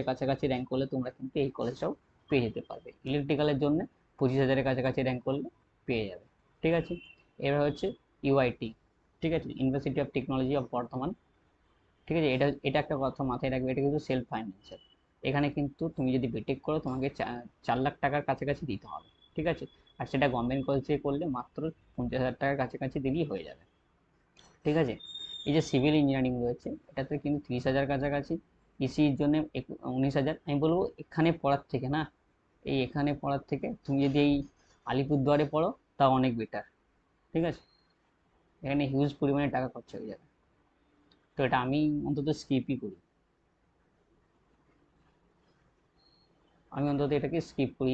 কাছাকাছি র্যাঙ্ক করলে তোমরা কিন্তু এই কলেজটাও পেয়ে যেতে পারবে। ইলেকট্রিক্যালের জন্য 25,000-এর কাছাকাছি র্যাঙ্ক করলে পেয়ে যাবে। ঠিক আছে, এবার হচ্ছে ইউআইটি, ঠিক আছে, university of technology of Bardhaman. ঠিক আছে, এটা এটা একটা কথা মাথায় রাখবে, এটা কিন্তু সেলফ ফাইন্যান্সিয়াল। এখানে কিন্তু তুমি যদি বিটেক করো তোমাকে 4 লাখ টাকার কাছাকাছি দিতে হবে। ঠিক আছে, আর সেটা গভর্নমেন্ট কলেজ থেকে করলে মাত্র 50,000 টাকার কাছাকাছি দিলেই হয়ে যাবে। ঠিক আছে, এই যে সিভিল ইঞ্জিনিয়ারিং রয়েছে এটাতে কিন্তু 30,000 কাছাকাছি, ইসির জন্য 19,000। আমি বলবো এখানে পড়ার থেকে না, এখানে পড়ার থেকে তুমি যদি এই আলিপুরদুয়ারে পড়ো তা অনেক বেটার। ঠিক আছে, এখানে হিউজ পরিমাণে টাকা খরচা হয়ে যাবে, তো এটা আমি অন্তত স্কিপই করি, আমি অন্তত এটাকে স্কিপ করি।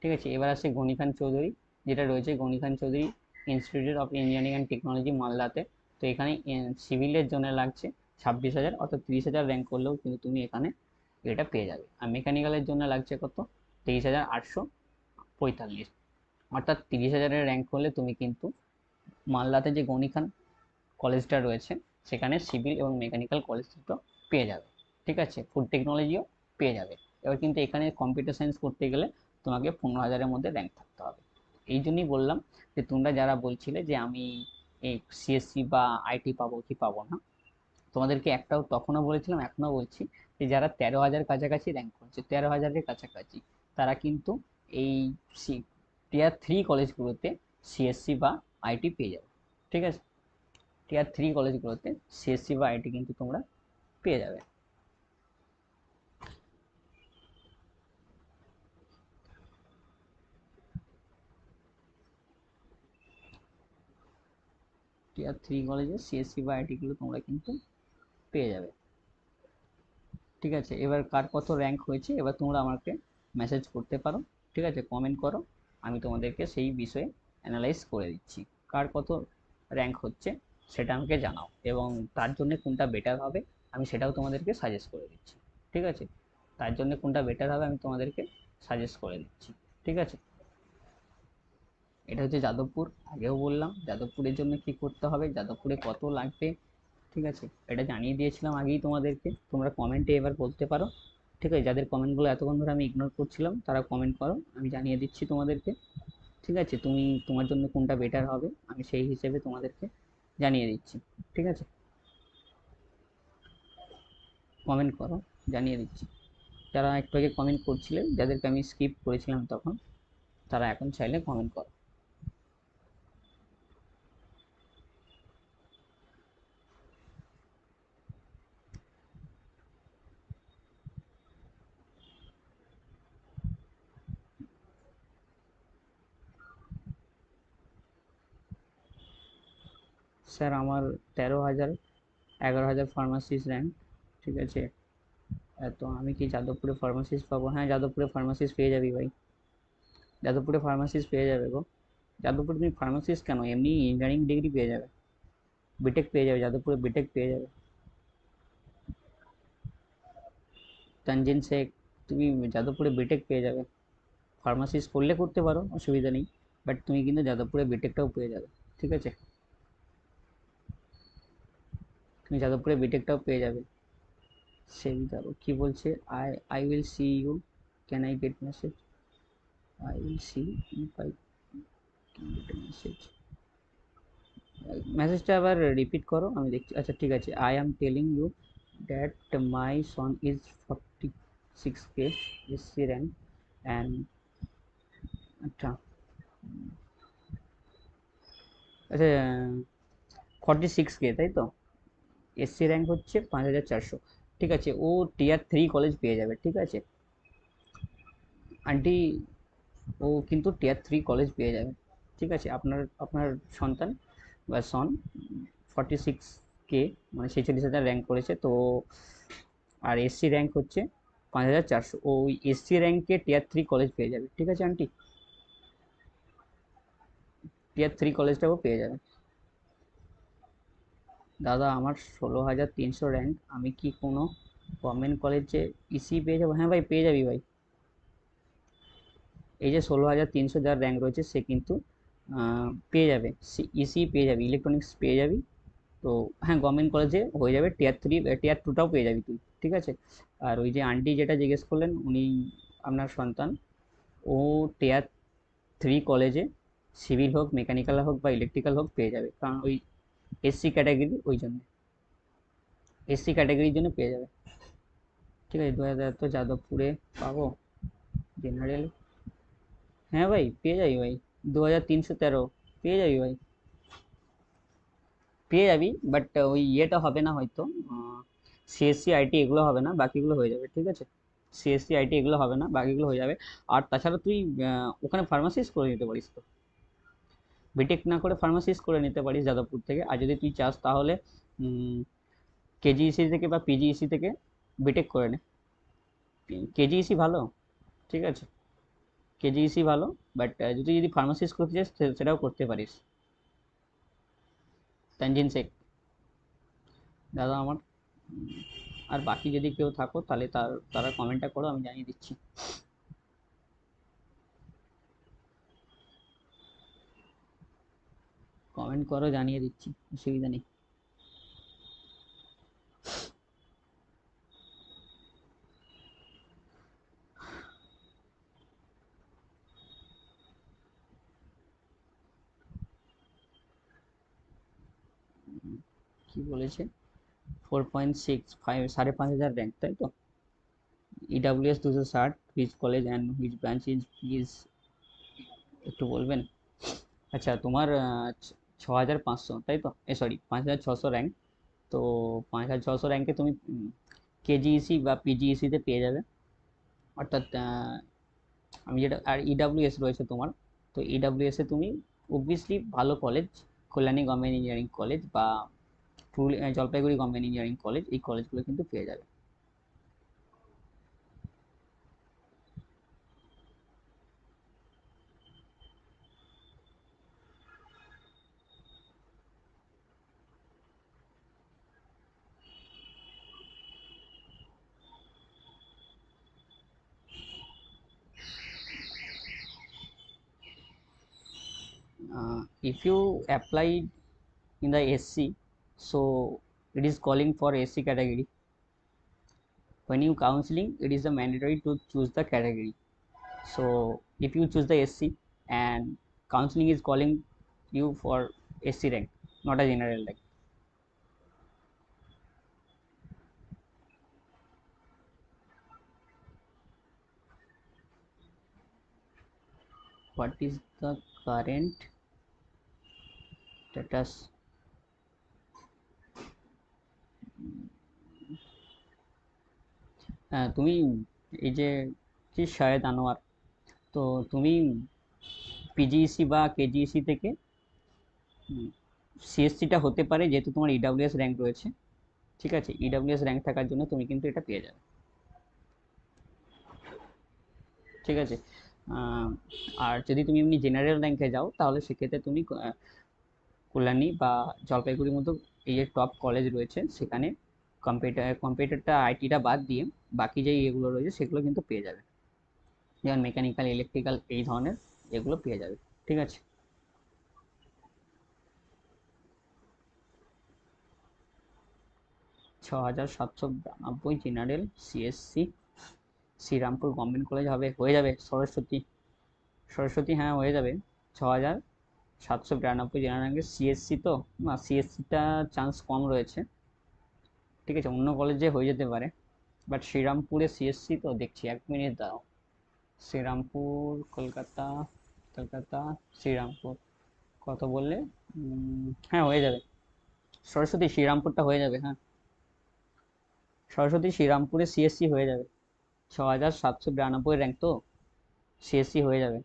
ঠিক আছে, এবার আসছে গনি খান চৌধুরী, যেটা রয়েছে Gani Khan Chowdhury institute of engineering and technology মালদাতে। তো এখানে সিভিলের জন্য লাগছে 26,000, অর্থাৎ 30,000 র্যাঙ্ক করলেও কিন্তু তুমি এখানে এটা পেয়ে যাবে। আর মেকানিক্যালের জন্য লাগছে কত, 23,845, অর্থাৎ 30,000-এর র্যাঙ্ক করলে তুমি কিন্তু মালদাতে যে গনি খান কলেজটা রয়েছে সেখানে সিভিল এবং মেকানিক্যাল কলেজ দুটো পেয়ে যাবে। ঠিক আছে, ফুড টেকনোলজিও পেয়ে যাবে। এবার কিন্তু এখানে কম্পিউটার সায়েন্স করতে গেলে তোমাকে 15,000-এর মধ্যে র্যাঙ্ক থাকতে হবে। এই জন্যই বললাম যে তোমরা যারা বলছিলে যে আমি এই সিএসসি বা আইটি পাবো কি পাবো না, তোমাদেরকে একটাও তখনও বলেছিলাম এখনও বলছি যে যারা 13,000 কাছাকাছি র্যাঙ্ক করছে, 13,000-এর কাছাকাছি, তারা কিন্তু এই টিয়ার 3 কলেজগুলোতে সিএসসি বা আইটি পেয়ে যাবে। ঠিক আছে, টিয়ার 3 কলেজগুলোতে সিএসসি বা আইটি কিন্তু তোমরা পেয়ে যাবে। টিয়ার 3 কলেজে সিএসসি বা আইটি গুলো তোমরা কিন্তু পেয়ে যাবে। ঠিক আছে, এবার কার কত র্যাঙ্ক হয়েছে এবার তোমরা আমাকে মেসেজ করতে পারো। ঠিক আছে, কমেন্ট করো, আমি তোমাদেরকে সেই বিষয়ে অ্যানালাইজ করে দিচ্ছি। কার কত র্যাঙ্ক হচ্ছে সেটা আমাকে জানাও, এবং তার জন্য কোনটা বেটার হবে আমি সেটাও তোমাদেরকে সাজেস্ট করে দিচ্ছি। ঠিক আছে, তার জন্য কোনটা বেটার হবে আমি তোমাদেরকে সাজেস্ট করে দিচ্ছি। ঠিক আছে, এটা হচ্ছে যাদবপুর, আগেও বললাম যাদবপুরের জন্য কি করতে হবে, যাদবপুরে কত লাগবে। ঠিক আছে, এটা জানিয়ে দিয়েছিলাম আগেই তোমাদেরকে, তোমরা কমেন্টে এবার বলতে পারো। ঠিক আছে, যাদের কমেন্টগুলো এতক্ষণ ধরে আমি ইগনোর করছিলাম তারা কমেন্ট করো, আমি জানিয়ে দিচ্ছি তোমাদেরকে। ঠিক আছে, তোমার জন্য কোনটা বেটার হবে আমি সেই হিসেবে তোমাদেরকে জানিয়ে দিচ্ছি। ঠিক আছে, কমেন্ট করো, জানিয়ে দিচ্ছি। যারা একটু আগে কমেন্ট করছিলে যাদেরকে আমি স্কিপ করেছিলাম তখন, তারা এখন চাইলে কমেন্ট করো। স্যার আমার 13,000, 11,000 ফার্মাসিস্ট র্যাঙ্ক। ঠিক আছে, তো আমি কি যাদবপুরে ফার্মাসিস্ট পাবো? হ্যাঁ, যাদবপুরে ফার্মাসিস্ট পেয়ে যাবি ভাই, যাদবপুরে ফার্মাসিস্ট পেয়ে যাবে গো। যাদবপুরে তুমি ফার্মাসিস্ট কেন, এমনি ইঞ্জিনিয়ারিং ডিগ্রি পেয়ে যাবে, বিটেক পেয়ে যাবে, যাদবপুরে বিটেক পেয়ে যাবে। তানজিন শেখ, তুমি যাদবপুরে বিটেক পেয়ে যাবে, ফার্মাসিস্ট করলে করতে পারো, অসুবিধা নেই, বাট তুমি কিন্তু যাদবপুরে বিটেকটাও পেয়ে যাবে। ঠিক আছে, তুমি যাদবপুরে বিটেকটাও পেয়ে যাবে। সেই ধরো কি বলছে, I I will see you, can I get message, I will see if I can get a message. মেসেজটা আবার রিপিট করো, আমি দেখছি। আচ্ছা ঠিক আছে, I am telling you that my son is 46K SC rank and, আচ্ছা আচ্ছা 46K তাই তো, এসসি র্যাঙ্ক হচ্ছে 5,400। ঠিক আছে, ও টিয়ার 3 কলেজ পেয়ে যাবে। ঠিক আছে আন্টি, ও কিন্তু টিয়ার 3 কলেজ পেয়ে যাবে। ঠিক আছে, আপনার আপনার সন্তান বা সন 46K মানে 46,000 র্যাঙ্ক করেছে তো, আর এসসি র্যাঙ্ক হচ্ছে 5,400, ও ওই এসসি র্যাঙ্কে টিয়ার 3 কলেজ পেয়ে যাবে। ঠিক আছে আন্টি, টিয়ার 3 কলেজটাও পেয়ে যাবে। দাদা আমার 16,300 র্যাঙ্ক, আমি কি কোনো গভর্নমেন্ট কলেজে ইসি পেয়ে যাবো? হ্যাঁ ভাই, পেয়ে যাবি ভাই, এই যে 16,300 যার র্যাঙ্ক রয়েছে সে কিন্তু পেয়ে যাবে, ইসি পেয়ে যাবি, ইলেকট্রনিক্স পেয়ে যাবি। তো হ্যাঁ, গভর্নমেন্ট কলেজে হয়ে যাবে, টিয়ার 3 টিয়ার 2টাও পেয়ে যাবি তুই। ঠিক আছে, আর ওই যে আন্টি যেটা জিজ্ঞেস করলেন, উনি আপনার সন্তান, ও টিয়ার 3 কলেজে সিভিল হোক, মেকানিক্যাল হোক বা ইলেকট্রিক্যাল হোক পেয়ে যাবে, কারণ ওই এসসি ক্যাটাগরি, ওই জন্য এসসি ক্যাটাগরির জন্য পেয়ে যাবে। ঠিক আছে, 2000 তো যাদবপুরে পাবো জেনারেল। হ্যাঁ ভাই, পেয়ে যাবি ভাই, 2313 পেয়ে যাবি ভাই, পেয়ে যাবি। বাট ওই ইয়েটা হবে না হয়তো, সিএসসি আইটি এগুলো হবে না, বাকিগুলো হয়ে যাবে, ঠিক আছে। সিএসসি আইটি এগুলো হবে না, বাকিগুলো হয়ে যাবে। আর তাছাড়া তুই ওখানে ফার্মাসিস্ট করে নিতে পারিস তো, বিটেক না করে ফার্মাসিস্ট করে নিতে পারিস যাদবপুর থেকে। আর যদি তুই চাস তাহলে কেজিইসি থেকে বা পিজিইসি থেকে বিটেক করে নে। কেজিইসি ভালো, ঠিক আছে, কেজিইসি ভালো। বাট যদি ফার্মাসিস্ট করতে চাস সেটাও করতে পারিস। তানজিন শেখ দাদা আমার। আর বাকি যদি কেউ থাকো তাহলে তারা কমেন্টটা করো, আমি জানিয়ে দিচ্ছি। কমেন্ট করো, জানিয়ে দিচ্ছি, অসুবিধা নেই। কি বলেছে? 4.65, 5,500 র্যাঙ্ক, তাই তো? EWS 260, which college and which branch is, একটু বলবেন? আচ্ছা, তোমার 6,500 তাই তো, সরি 5,600 র্যাঙ্ক। তো 5,600 র্যাঙ্কে তুমি কেজিইসি বা পিজিইসিতে পেয়ে যাবে। অর্থাৎ আমি যেটা, আর ইডাব্লিউএস রয়েছে তোমার, তো ইডাব্লিউএসে তুমি অবভিয়াসলি ভালো college, Kalyani government engineering college বা জলপাইগুড়ি গভর্নমেন্ট ইঞ্জিনিয়ারিং কলেজ, এই কলেজগুলো কিন্তু পেয়ে যাবে। If you applied in the SC, so it is calling for SC category. When you counseling, it is a mandatory to choose the category. So if you choose the SC, and counseling is calling you for SC rank, not a general rank. What is the current status? তুমি এই যে কি শাহেদ আনোয়ার, তো তুমি পিজিইসি বা কেজিইসি থেকে সিএসসিটা হতে পারে, যেহেতু তোমার ইডাব্লিউএস র্যাঙ্ক রয়েছে, ঠিক আছে, ইডাব্লিউএস র্যাঙ্ক থাকার জন্য তুমি কিন্তু এটা পেয়ে যাবে, ঠিক আছে। আহ, আর যদি তুমি এমনি জেনারেল র্যাঙ্কে যাও তাহলে সেক্ষেত্রে তুমি কল্যাণী বা জলপাইগুড়ির মতো এই যে টপ কলেজ রয়েছে সেখানে কম্পিউটারটা আইটিটা বাদ দিয়ে বাকি যে এগুলো রয়েছে সেগুলো কিন্তু পেয়ে যাবে, যেমন মেকানিক্যাল, ইলেকট্রিক্যাল, এই ধরনের এগুলো পেয়ে যাবে, ঠিক আছে। 6,792 general, CSC, Serampore government college হবে, হয়ে যাবে। সরস্বতী, সরস্বতী, হ্যাঁ হয়ে যাবে। 6,792 জেনারেল র্যাঙ্কের সিএসসি, তো না, সিএসসিটা চান্স কম রয়েছে, ঠিক আছে, অন্য কলেজে হয়ে যেতে পারে। বাট শ্রীরামপুরে সিএসসি তো দেখছি, 1 মিনিট দাও। শ্রীরামপুর, কলকাতা, কলকাতা, শ্রীরামপুর, কত বললে? হ্যাঁ হয়ে যাবে, সরস্বতী শ্রীরামপুরটা হয়ে যাবে, হ্যাঁ, সরস্বতী শ্রীরামপুরে সিএসসি হয়ে যাবে। 6,792 র্যাঙ্ক তো, সিএসসি হয়ে যাবে।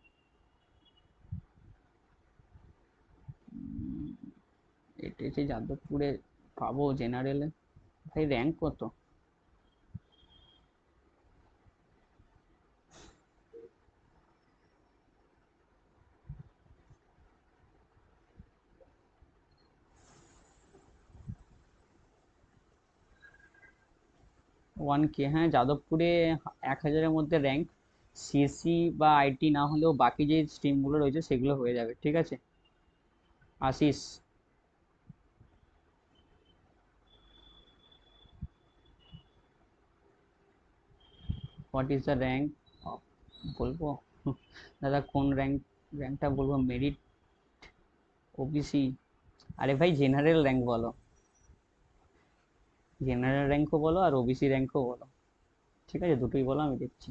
এটা যে যাদবপুরে পাবো জেনারেলে, ভাই র্যাঙ্ক কত? 1K, হ্যাঁ যাদবপুরে 1,000-এর মধ্যে র্যাঙ্ক, সিএসসি বা আইটি না হলেও বাকি যে স্ট্রিমগুলো রয়েছে সেগুলো হয়ে যাবে, ঠিক আছে। Ashish, what is the rank বলবো দাদা কোন র্যাঙ্কটা বলবো, মেরিট, ওবিসি? আরে ভাই জেনারেল র্যাঙ্ক বলো, জেনারেল র্যাঙ্কও বলো আর ওবিসি র্যাঙ্কও বলো, ঠিক আছে দুটোই বলো আমি দেখছি।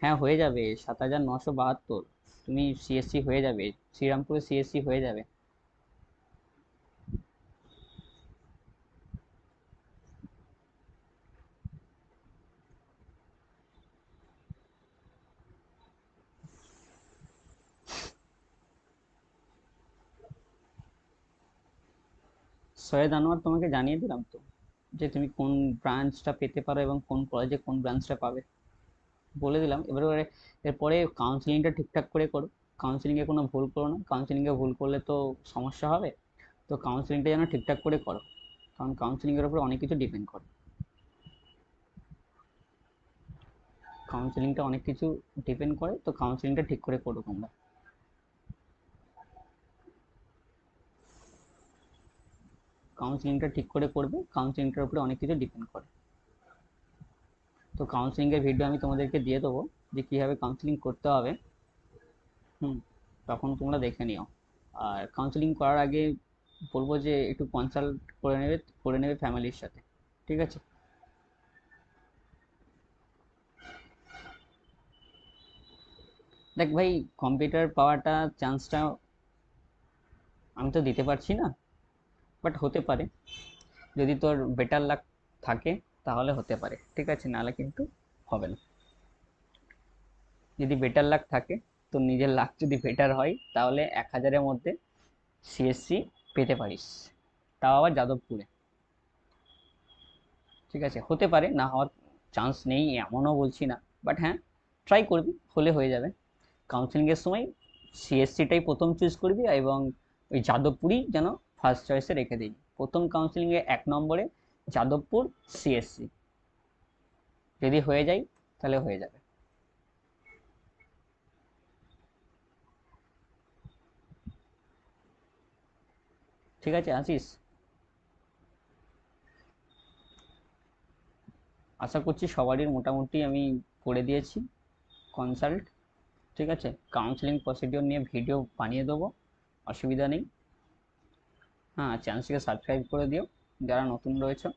হ্যাঁ হয়ে যাবে, 7,972, তুমি সিএসসি হয়ে যাবে, শ্রীরামপুরে সিএসসি হয়ে যাবে। সৈয়দ আনোয়ার তোমাকে জানিয়ে দিলাম তো, যে তুমি কোন ব্রাঞ্চটা পেতে পারো এবং কোন কলেজে কোন ব্রাঞ্চটা পাবে বলে দিলাম। এবারে এরপরে কাউন্সিলিংটা ঠিকঠাক করে করো, কাউন্সিলিংয়ে কোনো ভুল করো না, কাউন্সিলিংয়ে ভুল করলে তো সমস্যা হবে। তো কাউন্সিলিংটা যেন ঠিকঠাক করে করো, কারণ কাউন্সিলিংয়ের উপর অনেক কিছু ডিপেন্ড করে, কাউন্সিলিংটা অনেক কিছু ডিপেন্ড করে, তো কাউন্সিলিংটা ঠিক করে করো তোমরা। কাউন্সিলিংটা ঠিক করে করবে, কাউন্সিলিংটার উপরে অনেক কিছু ডিপেন্ড করে। তো কাউন্সিলিংয়ের ভিডিও আমি তোমাদেরকে দিয়ে দেবো, যে কীভাবে কাউন্সিলিং করতে হবে। হুম, তখন তোমরা দেখে নিও। আর কাউন্সিলিং করার আগে বলবো যে একটু কনসাল্ট করে নেবে ফ্যামিলির সাথে, ঠিক আছে? দেখ ভাই, কম্পিউটার পাওয়াটা চান্সটা আমি তো দিতে পারছি না, বাট হতে পারে, যদি তোর বেটার লাক থাকে তাহলে হতে পারে, ঠিক আছে, নাহলে কিন্তু হবে না। যদি বেটার লাক থাকে, তোর নিজের লাক যদি বেটার হয়, তাহলে 1,000-এর মধ্যে সিএসসি পেতে পারিস, তাও আবার যাদবপুরে, ঠিক আছে? হতে পারে, না হওয়ার চান্স নেই এমনও বলছি না, বাট হ্যাঁ ট্রাই করবি, হলে হয়ে যাবে। কাউন্সিলিংয়ের সময় সিএসসিটাই প্রথম চুজ করবি, এবং ওই যাদবপুরই যেন ফার্স্ট চয়েসে রেখে দিই, প্রথম কাউন্সিলিংয়ে 1 নম্বরে যাদবপুর সিএসসি, যদি হয়ে যায় তাহলে হয়ে যাবে। ঠিক আছে আসিস, আশা করছি সবারই মোটামুটি আমি করে দিয়েছি কনসাল্ট, ঠিক আছে? কাউন্সিলিং প্রসিডিওর নিয়ে ভিডিও বানিয়ে দেবো, অসুবিধা নেই। হ্যাঁ, চ্যানেলটিকে সাবস্ক্রাইব করে দিও যারা নতুন রয়েছে,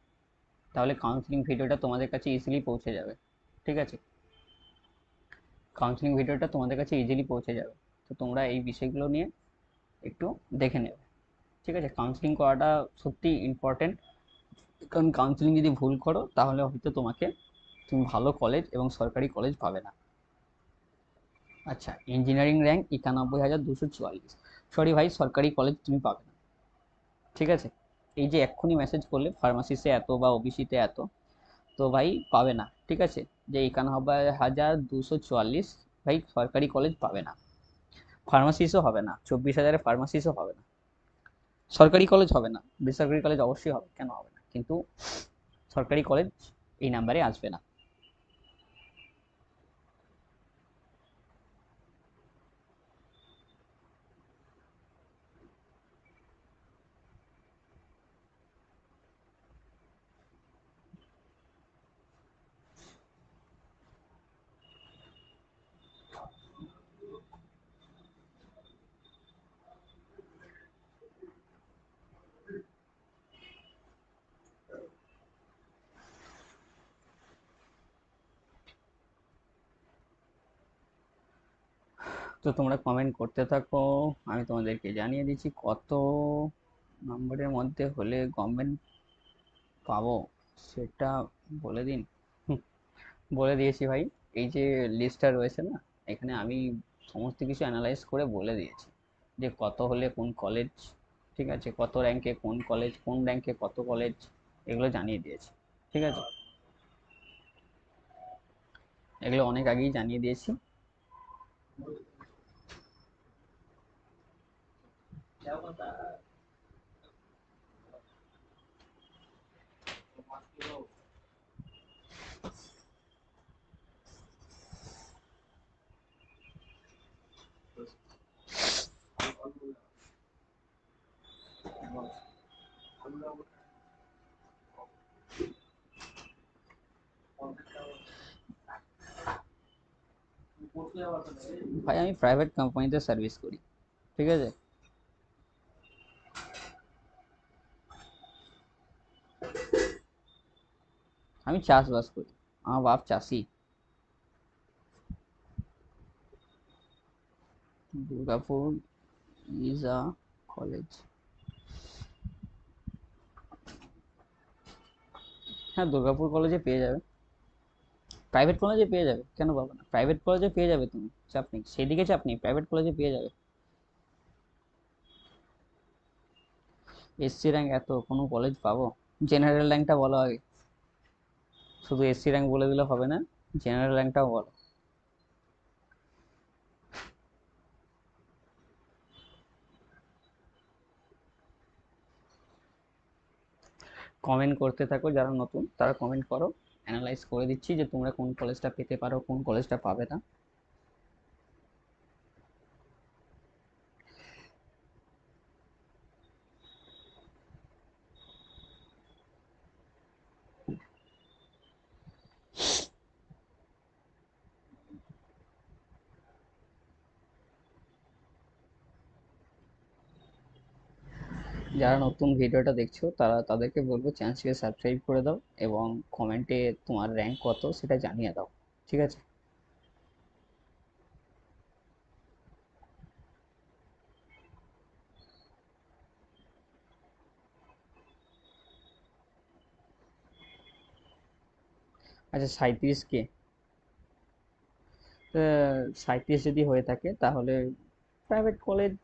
তাহলে কাউন্সিলিং ভিডিওটা তোমাদের কাছে ইজিলি পৌঁছে যাবে, ঠিক আছে? কাউন্সিলিং ভিডিওটা তোমাদের কাছে ইজিলি পৌঁছে যাবে, তো তোমরা এই বিষয়গুলো নিয়ে একটু দেখে নেবে, ঠিক আছে? কাউন্সিলিং করাটা সত্যি ইম্পর্টেন্ট, কারণ কাউন্সিলিং যদি ভুল করো তাহলে হয়তো তুমি ভালো কলেজ এবং সরকারি কলেজ পাবে না। আচ্ছা, ইঞ্জিনিয়ারিং র্যাঙ্ক 91,244, সরি ভাই, সরকারি কলেজ তুমি পাবে না, ঠিক আছে? এই যে এক্ষুনি মেসেজ করলে ফার্মাসিতে এত বা ওবিসিতে এত, তো ভাই পাবে না, ঠিক আছে? যে 91,244, ভাই সরকারি কলেজ পাবে না, ফার্মাসিসও হবে না, 24,000-এ ফার্মাসিসও হবে না, সরকারি কলেজ হবে না, বেসরকারি কলেজ অবশ্যই হবে, কেন হবে না, কিন্তু সরকারি কলেজ এই নাম্বারে আসবে না। তো তোমরা কমেন্ট করতে থাকো, আমি তোমাদেরকে জানিয়ে দিচ্ছি কত নম্বরের মধ্যে হলে গভর্নমেন্ট পাবো, সেটা বলে দিন। হুম, বলে দিয়েছি ভাই, এই যে লিস্টটা রয়েছে না, এখানে আমি সমস্ত কিছু অ্যানালাইজ করে বলে দিয়েছি, যে কত হলে কোন কলেজ, ঠিক আছে, কত র্যাঙ্কে কোন কলেজ, কোন র্যাঙ্কে কত কলেজ, এগুলো জানিয়ে দিয়েছি, ঠিক আছে? এগুলো অনেক আগেই জানিয়ে দিয়েছি। ভাই আমি প্রাইভেট কোম্পানিতে সার্ভিস করি, ঠিক আছে। আমি চাষবাস করি, আমার বাপ চাষি। Durgapur is a college. হ্যাঁ, দুর্গাপুর কলেজে পেয়ে যাবে, প্রাইভেট কলেজে পেয়ে যাবে, কেন পাবে না, প্রাইভেট কলেজে পেয়ে যাবে, তুমি চাপ নেই, সেদিকে চাপ নেই, প্রাইভেট কলেজে পেয়ে যাবে। এসসি র্যাঙ্ক এত কোনো কলেজ পাবো? জেনারেল র্যাঙ্কটা বলো আগে, শুধু এসসি র্যাঙ্ক বলে দিলে হবে না, জেনারেল র্যাঙ্কটাও বলো। কমেন্ট করতে থাকো, যারা নতুন তারা কমেন্ট করো, অ্যানালাইজ করে দিচ্ছি যে তোমরা কোন কলেজটা পেতে পারো, কোন কলেজটা পাবে না। যারা নতুন ভিডিওটা দেখছো তারা তাদেরকে বলবো চ্যানেলটিকে সাবস্ক্রাইব করে দাও এবং কমেন্টে তোমার র্যাঙ্ক কত সেটা জানিয়ে দাও, ঠিক আছে। আচ্ছা, 37 কে? 37 যদি হয়ে থাকে তাহলে প্রাইভেট কলেজ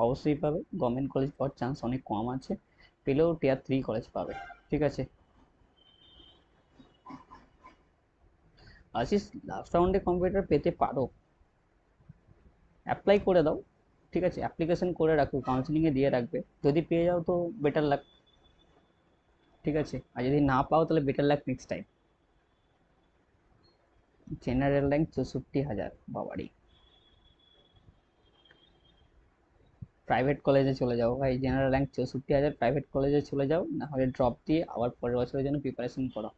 অবশ্যই পাবে, গভর্নমেন্ট কলেজ পাওয়ার চান্স অনেক কম আছে, পেলেও টিয়ার 3 কলেজ পাবে, ঠিক আছে। আশিস, লাস্ট রাউন্ডে কম্পিউটার পেতে পারো, অ্যাপ্লাই করে দাও, ঠিক আছে, অ্যাপ্লিকেশন করে রাখো, কাউন্সিলিংয়ে দিয়ে রাখবে, যদি পেয়ে যাও তো বেটার লাক, ঠিক আছে, আর যদি না পাও তাহলে better luck next time. General rank 64,000, বাবারি। প্রাইভেট কলেজে চলে যাও ভাই, জেনারেল র্যাঙ্ক 64,000, প্রাইভেট কলেজে চলে যাও, না হলে ড্রপ দিয়ে আবার পরের বছরের জন্য প্রিপারেশন করো,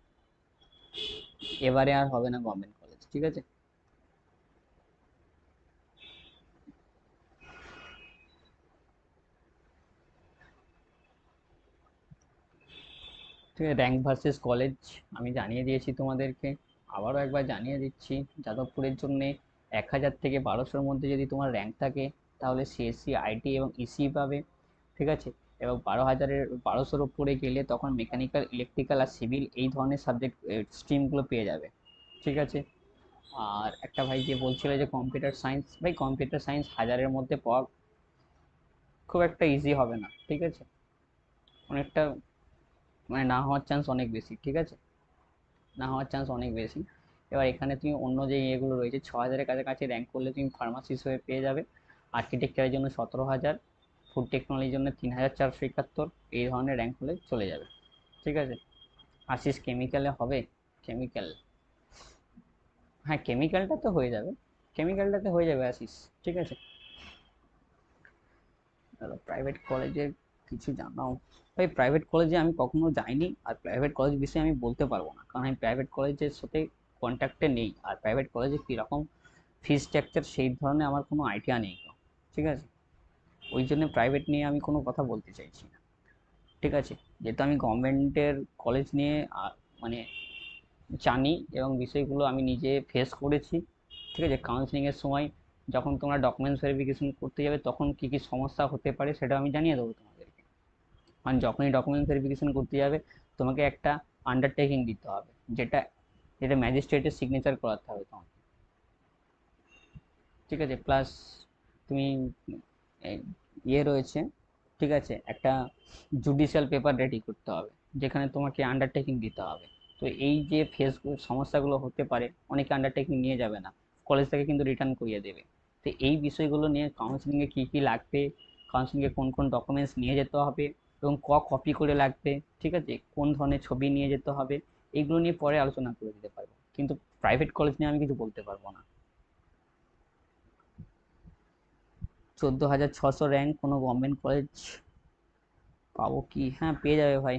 এবারে আর হবে না গভর্নমেন্ট কলেজ, ঠিক আছে। ঠিক আছে, র্যাঙ্ক ভার্সেস কলেজ আমি জানিয়ে দিয়েছি তোমাদেরকে, আবারও একবার জানিয়ে দিচ্ছি। যাদবপুরের জন্য 1,000 থেকে 1200-র মধ্যে যদি তোমার র্যাঙ্ক থাকে তাহলে সিএসসি, আইটি এবং ইসি পাবে, ঠিক আছে। এবং 12,000-1200-র উপরে গেলে তখন মেকানিক্যাল, ইলেকট্রিক্যাল আর সিভিল এই ধরনের সাবজেক্ট স্ট্রিমগুলো পেয়ে যাবে, ঠিক আছে। আর একটা ভাই যে বলছিল যে কম্পিউটার সায়েন্স, ভাই কম্পিউটার সায়েন্স 1000-এর মধ্যে পাওয়া খুব একটা ইজি হবে না, ঠিক আছে, অনেকটা মানে না হওয়ার চান্স অনেক বেশি, ঠিক আছে, না হওয়ার চান্স অনেক বেশি। এবার এখানে তুমি অন্য যে ইয়েগুলো রয়েছে, 6,000-এর কাছাকাছি র্যাঙ্ক করলে তুমি ফার্মাসিস্ট হয়ে পেয়ে যাবে, আর্কিটেকচারের জন্য 17,000, ফুড টেকনোলজির জন্য 3,471, এই ধরনের র্যাঙ্ক হলে চলে যাবে, ঠিক আছে। আশিস, কেমিক্যালে হবে? কেমিক্যাল, হ্যাঁ কেমিক্যালটা তো হয়ে যাবে, কেমিক্যালটাতে হয়ে যাবে আশিস, ঠিক আছে। প্রাইভেট কলেজের কিছু জানাও। ভাই প্রাইভেট কলেজে আমি কখনো যাইনি, আর প্রাইভেট কলেজ বিষয়ে আমি বলতে পারবো না, কারণ আমি প্রাইভেট কলেজের সাথে কন্ট্যাক্টে নেই, আর প্রাইভেট কলেজে কীরকম ফিস স্ট্রাকচার সেই ধরনের আমার কোনো আইডিয়া নেই, ঠিক আছে। ওই জন্য প্রাইভেট নিয়ে আমি কোনো কথা বলতে চাইছি না, ঠিক আছে। যেহেতু আমি গভর্নমেন্টের কলেজ নিয়ে মানে জানি এবং বিষয়গুলো আমি নিজে ফেস করেছি, ঠিক আছে। কাউন্সিলিংয়ের সময় যখন তোমরা ডকুমেন্টস ভেরিফিকেশন করতে যাবে তখন কী কী সমস্যা হতে পারে সেটা আমি জানিয়ে দেবো তোমাদেরকে, কারণ যখনই ডকুমেন্টস ভেরিফিকেশন করতে যাবে তোমাকে একটা আন্ডারটেকিং দিতে হবে, যেটা যেটা ম্যাজিস্ট্রেটের সিগনেচার করাতে হবে তোমাকে, ঠিক আছে। প্লাস তুমি এই ইয়ে রয়েছে, ঠিক আছে, একটা জুডিশিয়াল পেপার রেডি করতে হবে যেখানে তোমাকে আন্ডারটেকিং দিতে হবে। তো এই যে ফেস সমস্যাগুলো হতে পারে, অনেকে আন্ডারটেকিং নিয়ে যাবে না, কলেজ থেকে কিন্তু রিটার্ন করিয়ে দেবে। তো এই বিষয়গুলো নিয়ে কাউন্সিলিংয়ে কী কী লাগবে, কাউন্সিলিংয়ে কোন কোন ডকুমেন্টস নিয়ে যেতে হবে এবং কপি করে লাগবে, ঠিক আছে, কোন ধরনের ছবি নিয়ে যেতে হবে, এইগুলো নিয়ে পরে আলোচনা করে দিতে পারবো, কিন্তু প্রাইভেট কলেজ নিয়ে আমি কিছু বলতে পারবো না। 14,600 র্যাঙ্ক কোনো গভর্নমেন্ট কলেজ পাবো কি? হ্যাঁ পেয়ে যাবে ভাই,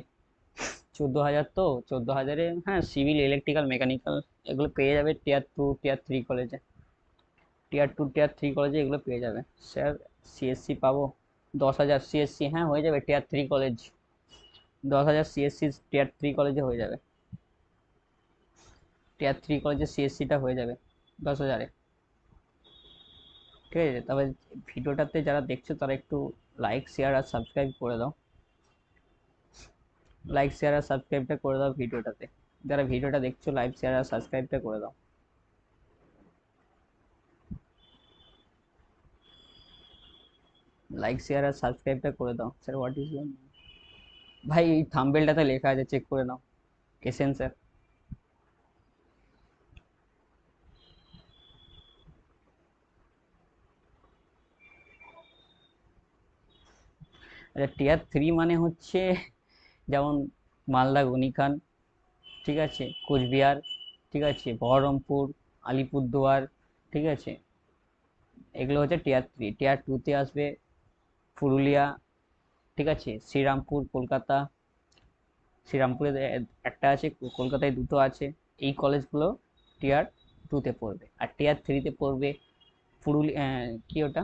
14,000 তো, 14,000-এ হ্যাঁ সিভিল, ইলেকট্রিক্যাল, মেকানিক্যাল এগুলো পেয়ে যাবে টিয়ার 2, টিয়ার 3 কলেজে। টিয়ার 2 টিয়ার 3 কলেজে এগুলো পেয়ে যাবে। স্যার সিএসসি পাবো 10,000 সিএসসি? হ্যাঁ হয়ে যাবে, টিয়ার 3 কলেজ 10,000 সিএসসি টিয়ার 3 কলেজে হয়ে যাবে। টিয়ার 3 কলেজে সিএসসিটা হয়ে যাবে 10,000-এ। ঠিক আছে, তবে ভিডিওটাতে যারা দেখছো তারা একটু লাইক শেয়ার আর সাবস্ক্রাইব করে দাও। লাইক শেয়ার আর সাবস্ক্রাইবটা করে দাও ভিডিওটাতে। যারা ভিডিওটা দেখছো লাইক শেয়ার আর সাবস্ক্রাইবটা করে দাও। লাইক শেয়ার আর সাবস্ক্রাইবটা করে দাও। স্যার হোয়াট ইজ ইউর, ভাই এই থাম্বনেলটাতে লেখা আছে, চেক করে নাও। এসেন স্যার। আচ্ছা, টিয়ার 3 মানে হচ্ছে যেমন মালদা গনিখান, ঠিক আছে, কোচবিহার, ঠিক আছে, বহরমপুর, আলিপুরদুয়ার, ঠিক আছে, এগুলো হচ্ছে টিয়ার 3। টিয়ার 2-তে আসবে পুরুলিয়া, ঠিক আছে, শ্রীরামপুর কলকাতা, শ্রীরামপুরে একটা আছে, কলকাতায় দুটো আছে। এই কলেজগুলো টিয়ার 2-তে পড়বে। আর টিয়ার 3-তে পড়বে পুরুলিয়া, কি ওটা,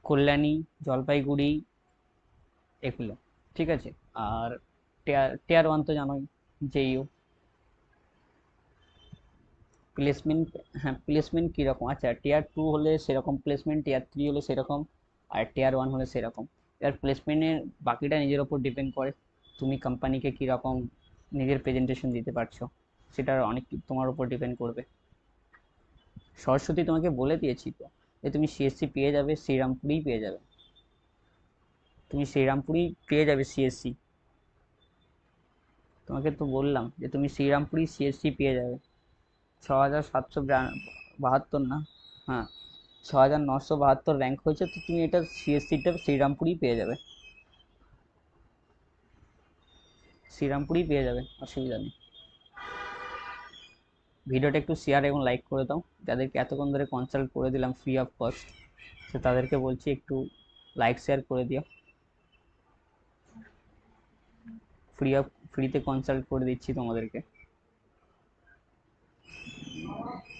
কল্যাণী, জলপাইগুড়ি, এগুলো, ঠিক আছে। আর টিয়ার 1 তো জানোই, জেইউ। প্লেসমেন্ট, হ্যাঁ প্লেসমেন্ট কীরকম, আচ্ছা টিয়ার 2 হলে সেরকম প্লেসমেন্ট, টিয়ার 3 হলে সেরকম, আর টিয়ার 1 হলে সেরকম। এবার প্লেসমেন্টের বাকিটা নিজের ওপর ডিপেন্ড করে, তুমি কোম্পানিকে কীরকম নিজের প্রেজেন্টেশন দিতে পারছো, সেটা অনেক তোমার উপর ডিপেন্ড করবে। সরস্বতী তোমাকে বলে দিয়েছি তো, যে তুমি সিএসসি পেয়ে যাবে, শ্রীরামপুরেই পেয়ে যাবে, তুমি শ্রীরামপুরেই পেয়ে যাবে সিএসসি। তোমাকে তো বললাম যে তুমি শ্রীরামপুরেই সিএসসি পেয়ে যাবে। 6,772 না, হ্যাঁ 6,972 র্যাঙ্ক হয়েছে, তো তুমি এটা সিএসসিটা শ্রীরামপুরেই পেয়ে যাবে, শ্রীরামপুরেই পেয়ে যাবে, অসুবিধা নেই। ভিডিওটা একটু শেয়ার এবং লাইক করে দাও, যাদেরকে এতক্ষণ ধরে কনসাল্ট করে দিলাম ফ্রি অফ কস্ট, তো তাদেরকে বলছি একটু লাইক শেয়ার করে দিও। ফ্রিতে কনসাল্ট করে দিচ্ছি তোমাদেরকে।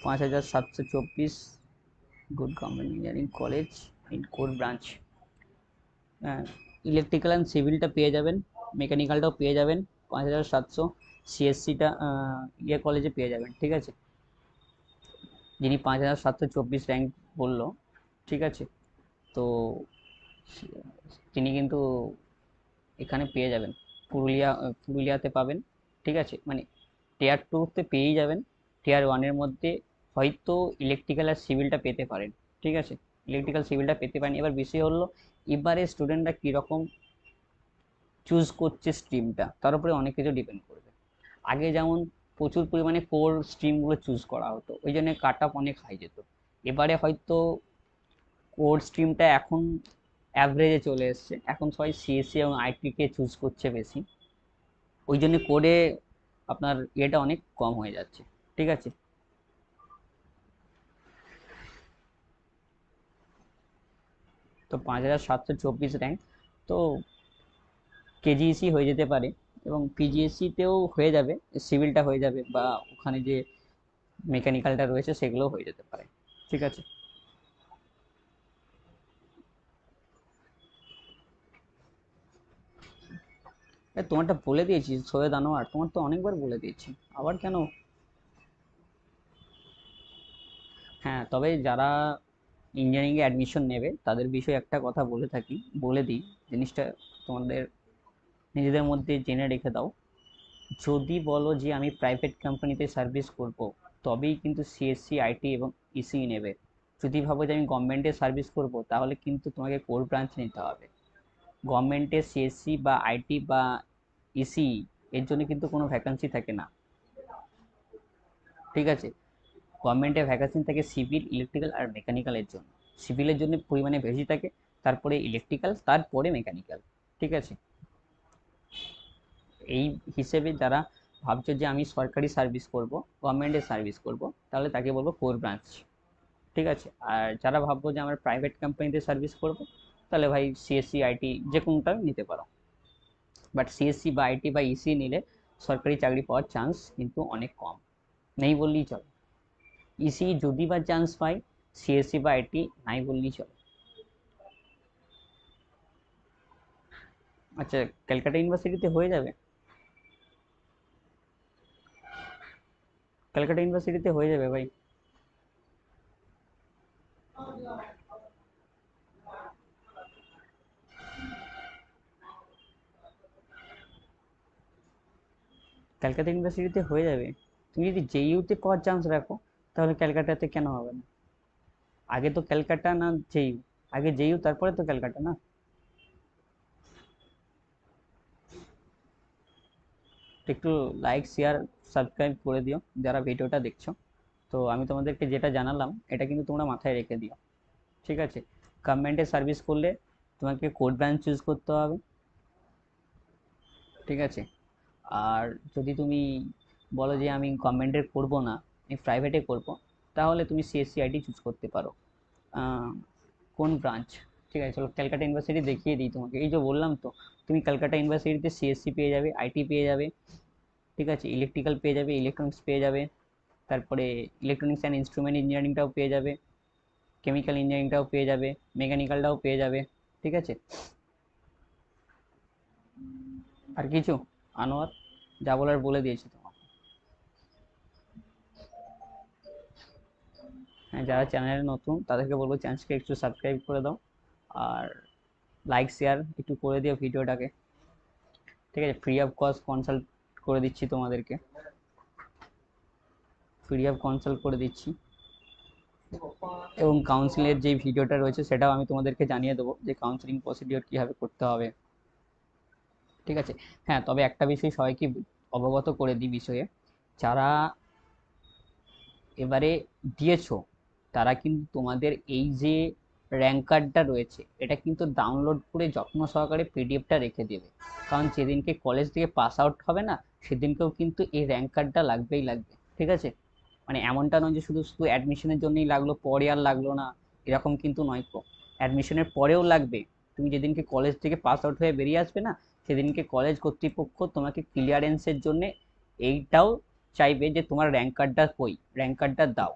5,724 good government engineering college in core branch. Electrical and সিভিলটা পেয়ে যাবেন, মেকানিক্যালটাও পেয়ে যাবেন। 5,700 সিএসসিটা ইয়ে কলেজে পেয়ে যাবেন, ঠিক আছে, যিনি 5,724 র্যাঙ্ক বললো, ঠিক আছে, তো তিনি কিন্তু এখানে পেয়ে যাবেন, পুরুলিয়াতে পাবেন, ঠিক আছে, মানে টিয়ার 2-তে পেয়েই যাবেন। টিয়ার 1-এর মধ্যে হয়তো ইলেকট্রিক্যাল আর সিভিলটা পেতে পারেন, ঠিক আছে, ইলেকট্রিক্যাল সিভিলটা পেতে পারেন। এবার বিষয় হলো এবারে স্টুডেন্টরা কীরকম চুজ করছে স্ট্রিমটা, তার উপরে অনেক কিছু ডিপেন্ড করবে। আগে যেমন প্রচুর পরিমাণে কোর স্ট্রিমগুলো চুজ করা হতো, ওই জন্য কাট অফ অনেক হাই যেত। এবারে হয়তো কোর স্ট্রিমটা এখন অ্যাভারেজে চলে এসছে, এখন সবাই সিএসসি এবং আইটিকে চুজ করছে বেশি, ওই জন্য কোরে আপনার ইয়েটা অনেক কম হয়ে যাচ্ছে, ঠিক আছে। তো 5,724 র্যাঙ্ক, তো কেজিইসি হয়ে যেতে পারে, এবং পিজিএসসিতেও হয়ে যাবে, সিভিলটা হয়ে যাবে, বা ওখানে যে মেকানিক্যালটা রয়েছে সেগুলোও হয়ে যেতে পারে, ঠিক আছে। তোমারটা বলে দিয়েছি সৈয়দ আনোয়ার, তোমার তো অনেকবার বলে দিয়েছি, আবার কেন? হ্যাঁ, তবে যারা ইঞ্জিনিয়ারিংয়ে অ্যাডমিশন নেবে তাদের বিষয়ে একটা কথা বলে থাকি, বলে দিই জিনিসটা, তোমাদের নিজেদের মধ্যে জেনে রেখে দাও। যদি বলো যে আমি প্রাইভেট কোম্পানিতে সার্ভিস করব, তবেই কিন্তু সিএসসি, আইটি এবং ইসি নেবে। যদি ভাবো যে আমি গভর্নমেন্টে সার্ভিস করব, তাহলে কিন্তু তোমাকে কোর ব্রাঞ্চ নিতে হবে। গভর্নমেন্টে সিএসসি বা আইটি বা ইসি এর জন্য কিন্তু কোনো ভ্যাকান্সি থাকে না, ঠিক আছে। গভর্নমেন্টে ভ্যাকান্সি থাকে সিভিল, ইলেকট্রিক্যাল আর মেকানিক্যালের জন্য। সিভিলের জন্য পরিমাণে বেশি থাকে, তারপরে ইলেকট্রিক্যাল, তারপরে মেকানিক্যাল, ঠিক আছে। এই হিসেবে যারা ভাবছো যে আমি সরকারি সার্ভিস করব, গভর্নমেন্টের সার্ভিস করব, তাহলে তাকে বলবো কোর ব্রাঞ্চ, ঠিক আছে। আর যারা ভাববো যে আমরা প্রাইভেট কোম্পানিতে সার্ভিস করব, তাহলে ভাই সিএসসি, আইটি যে কোনোটা নিতে পারো। বাট সিএসসি বা আইটি বা ইসি নিলে সরকারি চাকরি পাওয়ার চান্স কিন্তু অনেক কম, নেই বললেই চলে। ইসি যদি বা চান্স পায়, সিএসসি বা আইটি নাই বললেই চলে। আচ্ছা, ক্যালকাটা ইউনিভার্সিটিতে হয়ে যাবে, ক্যালকাটা ইউনিভার্সিটিতে হয়ে যাবে ভাই। ক্যালকাটা ইউনিভার্সিটিতে হয়ে যাবে। তুমি যদি জেইউতে পাওয়ার চান্স রাখো তাহলে ক্যালকাটাতে কেন হবে না? আগে তো ক্যালকাটা না জেইউ, আগে জেইউ তারপরে তো ক্যালকাটা না। একটু লাইক শেয়ার সাবস্ক্রাইব করে দিও যারা ভিডিওটা দেখছো। তো আমি তোমাদেরকে যেটা জানালাম এটা কিন্তু তোমরা মাথায় রেখে দিও, ঠিক আছে? গভর্নমেন্টে সার্ভিস করলে তোমাকে কোড ব্রাঞ্চ চুজ করতে হবে, ঠিক আছে? আর যদি তুমি বলো যে আমি গভর্নমেন্টের করবো না, আমি প্রাইভেটে করবো, তাহলে তুমি সিএসসি আইটি চুজ করতে পারো। আহ, কোন ব্রাঞ্চ? ঠিক আছে, চলো ক্যালকাটা ইউনিভার্সিটি দেখিয়ে দিই তোমাকে। এই যে বললাম তো, তুমি ক্যালকাটা ইউনিভার্সিটিতে সিএসসি পেয়ে যাবে, আইটি পেয়ে যাবে, ঠিক আছে, ইলেকট্রিক্যাল পেয়ে যাবে, ইলেকট্রনিক্স পেয়ে যাবে, তারপরে ইলেকট্রনিক্স অ্যান্ড ইনস্ট্রুমেন্ট ইঞ্জিনিয়ারিংটাও পেয়ে যাবে, কেমিক্যাল ইঞ্জিনিয়ারিংটাও পেয়ে যাবে, মেকানিক্যালটাও পেয়ে যাবে, ঠিক আছে? আর কিছু আনোয়ার, যা বলার বলে দিয়েছি তোমাকে। হ্যাঁ, যারা চ্যানেলে নতুন তাদেরকে বলবো চ্যানেলকে একটু সাবস্ক্রাইব করে দাও, আর লাইক শেয়ার একটু করে দিও ভিডিওটাকে, ঠিক আছে? ফ্রি অফ কস্ট কনসাল্ট করে দিচ্ছি তোমাদেরকে, ফ্রি অফ কনসাল্ট করে দিচ্ছি। এবং কাউন্সিলের যে ভিডিওটা রয়েছে সেটাও আমি তোমাদেরকে জানিয়ে দেবো যে কাউন্সিলিং প্রসিডিওর কীভাবে করতে হবে, ঠিক আছে? হ্যাঁ, তবে একটা বিষয় সবাইকে অবগত করে দিই বিষয়ে, যারা এবারে দিয়েছো তারা কিন্তু তোমাদের এই যে র্যাঙ্ক কার্ডটা রয়েছে এটা কিন্তু ডাউনলোড করে যত্ন সহকারে পিডিএফটা রেখে দেবে, কারণ যেদিনকে কলেজ থেকে পাস আউট হবে না সেদিনকেও কিন্তু এই র্যাঙ্ক কার্ডটা লাগবেই লাগবে, ঠিক আছে? মানে এমনটা নয় যে শুধু শুধু অ্যাডমিশনের জন্যই লাগলো পরে আর লাগলো না, এরকম কিন্তু নয় কো, অ্যাডমিশনের পরেও লাগবে। তুমি যেদিনকে কলেজ থেকে পাস আউট হয়ে বেরিয়ে আসবে না সেদিনকে কলেজ কর্তৃপক্ষ তোমাকে ক্লিয়ারেন্সের জন্য এইটাও চাইবে যে তোমার র্যাঙ্ক কার্ডটা কই, র্যাঙ্ক কার্ডটা দাও।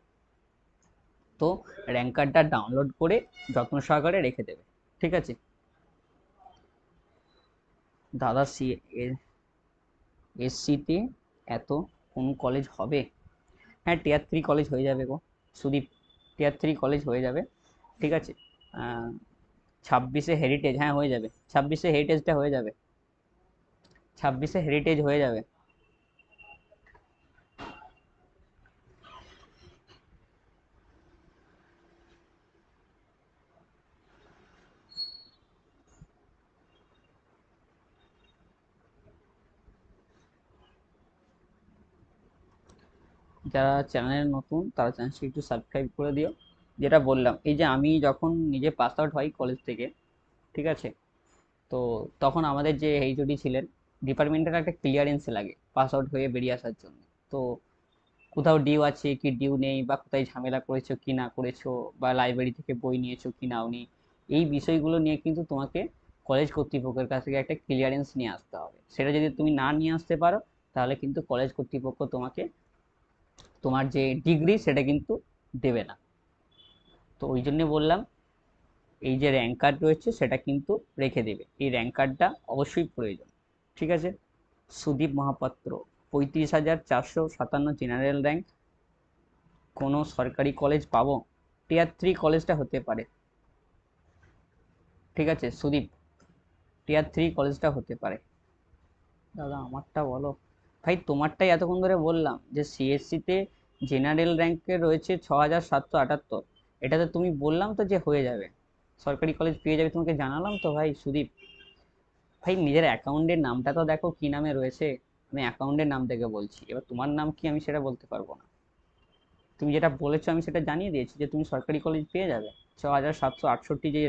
তো র্যাঙ্ক কার্ডটা ডাউনলোড করে যত্ন সহকারে রেখে দেবে, ঠিক আছে? দাদা এসসিতে এত কোন কলেজ হবে? হ্যাঁ, টিয়ার 3 কলেজ হয়ে যাবে গো সুদীপ, টিয়ার 3 কলেজ হয়ে যাবে, ঠিক আছে? 26-এ হেরিটেজ, হ্যাঁ হয়ে যাবে, 26-এ হেরিটেজটা হয়ে যাবে, 26-এ হেরিটেজ হয়ে যাবে। যারা চ্যানেলে নতুন তারা চ্যানেলটি একটু সাবস্ক্রাইব করে দিও। যেটা বললাম, এই যে আমি যখন নিজে পাস আউট হই কলেজ থেকে, ঠিক আছে, তো তখন আমাদের যে এইচওডি ছিলেন, ডিপার্টমেন্টের একটা ক্লিয়ারেন্স লাগে পাস আউট হয়ে বেরিয়ে আসার জন্য। তো কোথাও ডিউ আছে কি ডিউ নেই, বা কোথায় ঝামেলা করেছো কি না করেছো, বা লাইব্রেরি থেকে বই নিয়েছো কি নাওনি, এই বিষয়গুলো নিয়ে কিন্তু তোমাকে কলেজ কর্তৃপক্ষের কাছ থেকে একটা ক্লিয়ারেন্স নিয়ে আসতে হবে। সেটা যদি তুমি না নিয়ে আসতে পারো তাহলে কিন্তু কলেজ কর্তৃপক্ষ তোমাকে তোমার যে ডিগ্রি সেটা কিন্তু দেবে না। তো ওই জন্য বললাম এই যে র্যাঙ্ক কার্ড রয়েছে সেটা কিন্তু রেখে দেবে, এই র্যাঙ্ক কার্ডটা অবশ্যই প্রয়োজন, ঠিক আছে? সুদীপ মহাপাত্র, 35,457 জেনারেল র্যাঙ্ক, কোনো সরকারি কলেজ পাবো? টিয়ার 3 কলেজটা হতে পারে, ঠিক আছে সুদীপ, টিয়ার 3 কলেজটা হতে পারে। দাদা আমারটা বলো। ভাই তোমারটাই এতক্ষণ ধরে বললাম যে সিএসসিতে জেনারেল র্যাঙ্কে রয়েছে 6,778, এটাতে তুমি বললাম তো যে হয়ে যাবে, সরকারি কলেজ পেয়ে যাবে, তোমাকে জানালাম তো ভাই সুদীপ। ভাই নিজের অ্যাকাউন্টের নামটা তো দেখো কি নামে রয়েছে, আমি অ্যাকাউন্টের নাম থেকে বলছি, এবার তোমার নাম কি আমি সেটা বলতে পারবো না। তুমি যেটা বলেছো আমি সেটা জানিয়ে দিয়েছি যে তুমি সরকারি কলেজ পেয়ে যাবে, 6,768 যে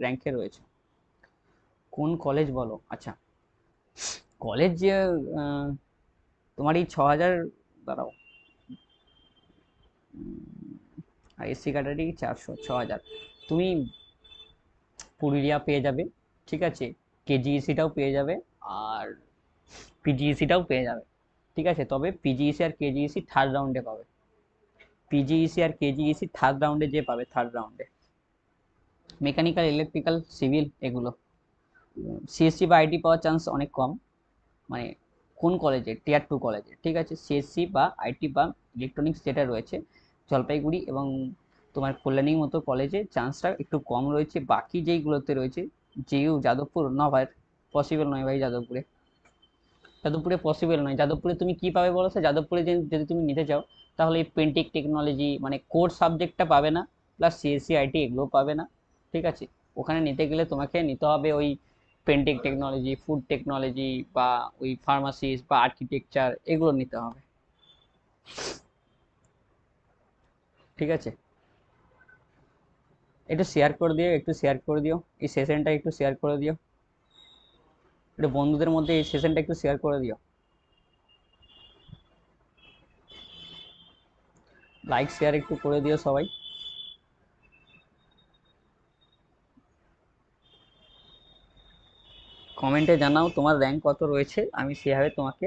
র্যাঙ্কে রয়েছে। কোন কলেজ বলো? আচ্ছা, কলেজ যে আহ, তোমার এই 6,000, দাঁড়াও, আর এসসি ক্যাটাগরি 400, 6,000, তুমি পুরুলিয়া পেয়ে যাবে, ঠিক আছে, কেজিইসিটাও পেয়ে যাবে, আর পিজিইসিটাও পেয়ে যাবে, ঠিক আছে? তবে পিজিইসি আর কেজিইসি থার্ড রাউন্ডে পাবে, পিজিইসি আর কেজিইসি থার্ড রাউন্ডে যে পাবে, থার্ড রাউন্ডে মেকানিক্যাল, ইলেকট্রিক্যাল, সিভিল এগুলো। সিএসসি বা আইটি পাওয়ার চান্স অনেক কম, মানে কোন কলেজে, টিয়ার 2 কলেজে, ঠিক আছে। সিএসসি বা আইটি বা ইলেকট্রনিক্স যেটা রয়েছে জলপাইগুড়ি এবং তোমার কল্যাণীর মতো কলেজে চান্সটা একটু কম রয়েছে। বাকি যেইগুলোতে রয়েছে, যেও যাদবপুর না ভাই, পসিবল নয় ভাই যাদবপুরে, যাদবপুরে পসিবল নয়। যাদবপুরে তুমি কি পাবে বলো তো, যাদবপুরে যদি তুমি নিতে চাও তাহলে এই পেন্টিক টেকনোলজি মানে কোর সাবজেক্টটা পাবে না, প্লাস সিএসসি আইটি এগুলো পাবে না, ঠিক আছে। ওখানে নিতে গেলে তোমাকে নিতে হবে ওই পেন্টিক টেকনোলজি, ফুড টেকনোলজি, বা ওই ফার্মাসিস বা আর্কিটেকচার এগুলো নিতে হবে, ঠিক আছে। একটু শেয়ার করে দিও, একটু শেয়ার করে দিও এই সেশনটা, একটু শেয়ার করে দিও, একটু বন্ধুদের মধ্যে এই সেশনটা একটু শেয়ার করে দিও। লাইক শেয়ার একটু করে দিও সবাই। কমেন্টে জানাও তোমার র্যাঙ্ক কত রয়েছে, আমি সেভাবে তোমাকে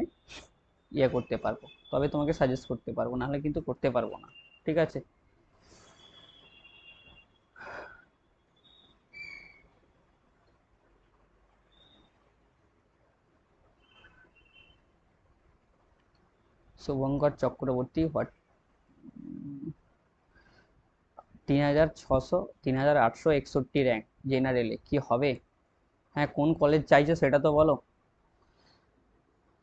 ইয়ে করতে পারবো, তবে তোমাকে সাজেস্ট করতে পারবো, নাহলে কিন্তু করতে পারবো না, ঠিক আছে। শুভঙ্কর চক্রবর্তী, হোয়াট, 3600, 3861 র্যাঙ্ক, জেনারেলে কি হবে? হ্যাঁ, কোন কলেজ চাইছো সেটা তো বলো।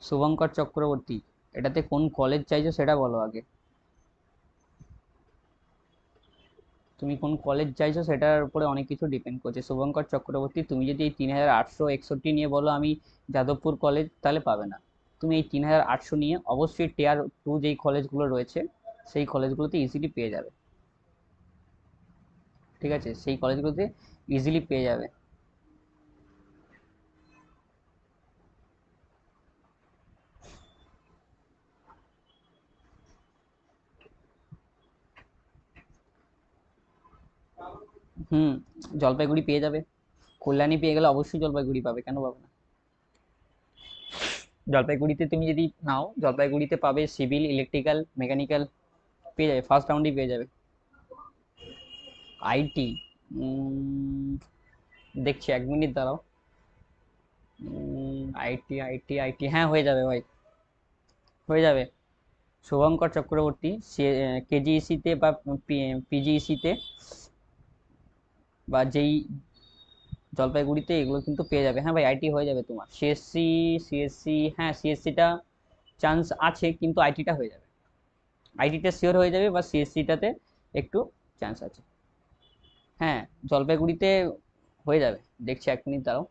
শুভঙ্কর চক্রবর্তী, এটাতে কোন কলেজ চাইছো সেটা বলো আগে। তুমি কোন কলেজ চাইছো সেটার উপরে অনেক কিছু ডিপেন্ড করছে। শুভঙ্কর চক্রবর্তী, তুমি যদি এই 3861 নিয়ে বলো আমি যাদবপুর কলেজ, তাহলে পাবে না। তুমি এই 3800 নিয়ে অবশ্যই টিয়ার 2 যেই কলেজগুলো রয়েছে সেই কলেজগুলোতে ইজিলি পেয়ে যাবে, ঠিক আছে, সেই কলেজগুলোতে ইজিলি পেয়ে যাবে। হুম, জলপাইগুড়ি পেয়ে যাবে, কল্যাণী পেয়ে গেলে অবশ্যই জলপাইগুড়ি পাবে, কেন পাবে না। জলপাইগুড়িতে তুমি যদি নাও, জলপাইগুড়িতে পাবে সিভিল, ইলেকট্রিক্যাল, মেকানিক্যাল, পেয়ে যাবে, ফার্স্ট রাউন্ডেই পেয়ে যাবে। আইটি, দেখছি 1 মিনিট দাঁড়াও। আইটি আইটি আইটি, হ্যাঁ হয়ে যাবে ভাই, হয়ে যাবে। শুভঙ্কর চক্রবর্তী কেজিইসিতে বা পিজিইসিতে বা যেই জলপাইগুড়িতে এগুলো কিন্তু পেয়ে যাবে। হ্যাঁ ভাই, আইটি হয়ে যাবে তোমার। সিএসসি, সিএসসি, হ্যাঁ সিএসসিটা চান্স আছে, কিন্তু আইটিটা হয়ে যাবে, আইটিটা শিওর হয়ে যাবে, বা সিএসসিটাতে একটু চান্স আছে। হ্যাঁ, জলপাইগুড়িতে হয়ে যাবে, দেখছি 1 মিনিট দাঁড়াও।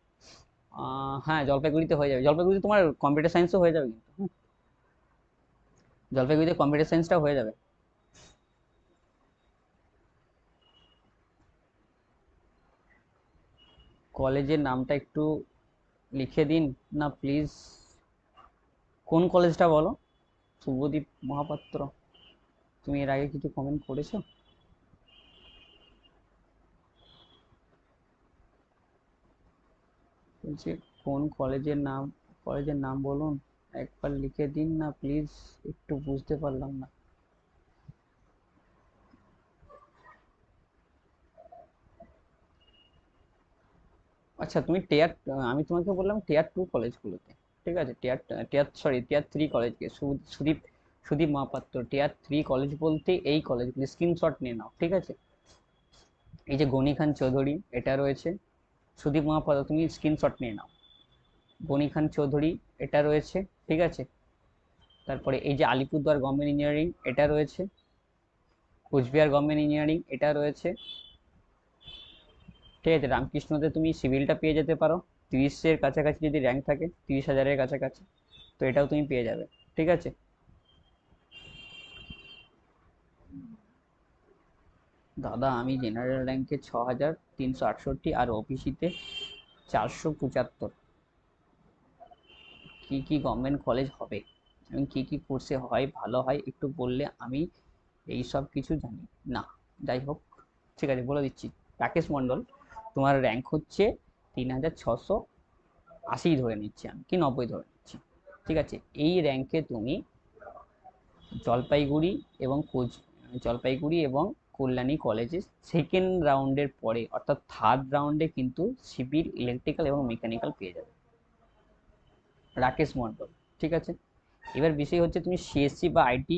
হ্যাঁ, জলপাইগুড়িতে হয়ে যাবে, জলপাইগুড়িতে তোমার কম্পিউটার সায়েন্সও হয়ে যাবে কিন্তু, জলপাইগুড়িতে কম্পিউটার সায়েন্সটাও হয়ে যাবে। কলেজের নামটা একটু লিখে দিন না প্লিজ, কোন কলেজটা বলো। শুভদীপ মহাপাত্র, তুমি এর আগে কিছু কমেন্ট করেছো? বলছি কোন কলেজের নাম, কলেজের নাম বলুন, একবার লিখে দিন না প্লিজ, একটু বুঝতে পারলাম না। আচ্ছা তুমি টিয়ার, আমি তোমাকে বললাম টিয়ার 2 কলেজগুলোতে, ঠিক আছে, টিয়ার 3 কলেজকে, সুদীপ, সুদীপ মহাপাত্র, টিয়ার 3 কলেজ বলতে এই কলেজগুলি, স্ক্রিনশট নিয়ে নাও, ঠিক আছে। এই যে গনি খান চৌধুরী এটা রয়েছে, সুদীপ মহাপাত্র তুমি স্ক্রিনশট নিয়ে নাও, গনি খান চৌধুরী এটা রয়েছে, ঠিক আছে। তারপরে এই যে আলিপুরদুয়ার গভর্নমেন্ট ইঞ্জিনিয়ারিং এটা রয়েছে, কুচবিহার গভর্নমেন্ট ইঞ্জিনিয়ারিং এটা রয়েছে, ঠিক আছে। রামকৃষ্ণতে তুমি সিভিলটা পেয়ে যেতে পারো, 30-এর কাছাকাছি যদি র্যাঙ্ক থাকে, 30,000-এর কাছাকাছি, তো এটাও তুমি পেয়ে যাবে, ঠিক আছে। দাদা আমি জেনারেল র্যাঙ্কে 6,368 আর ওবিসিতে 475। কি কি গভর্নমেন্ট কলেজ হবে এবং কি কি কোর্সে হয় ভালো হয় একটু বললে, আমি এই সব কিছু জানি না। যাই হোক, ঠিক আছে বলে দিচ্ছি। রাকেশ মণ্ডল, তোমার র্যাঙ্ক হচ্ছে 3,680 ধরে নিচ্ছি আমি, কি 90 ধরে নিচ্ছি, ঠিক আছে। এই র্যাঙ্কে তুমি জলপাইগুড়ি এবং জলপাইগুড়ি এবং কল্যাণী কলেজে সেকেন্ড রাউন্ডের পরে অর্থাৎ থার্ড রাউন্ডে কিন্তু সিভিল, ইলেকট্রিক্যাল এবং মেকানিক্যাল পেয়ে যাবে রাকেশ মণ্ডল। ঠিক আছে, এবার বিষয় হচ্ছে তুমি সিএসসি বা আইটি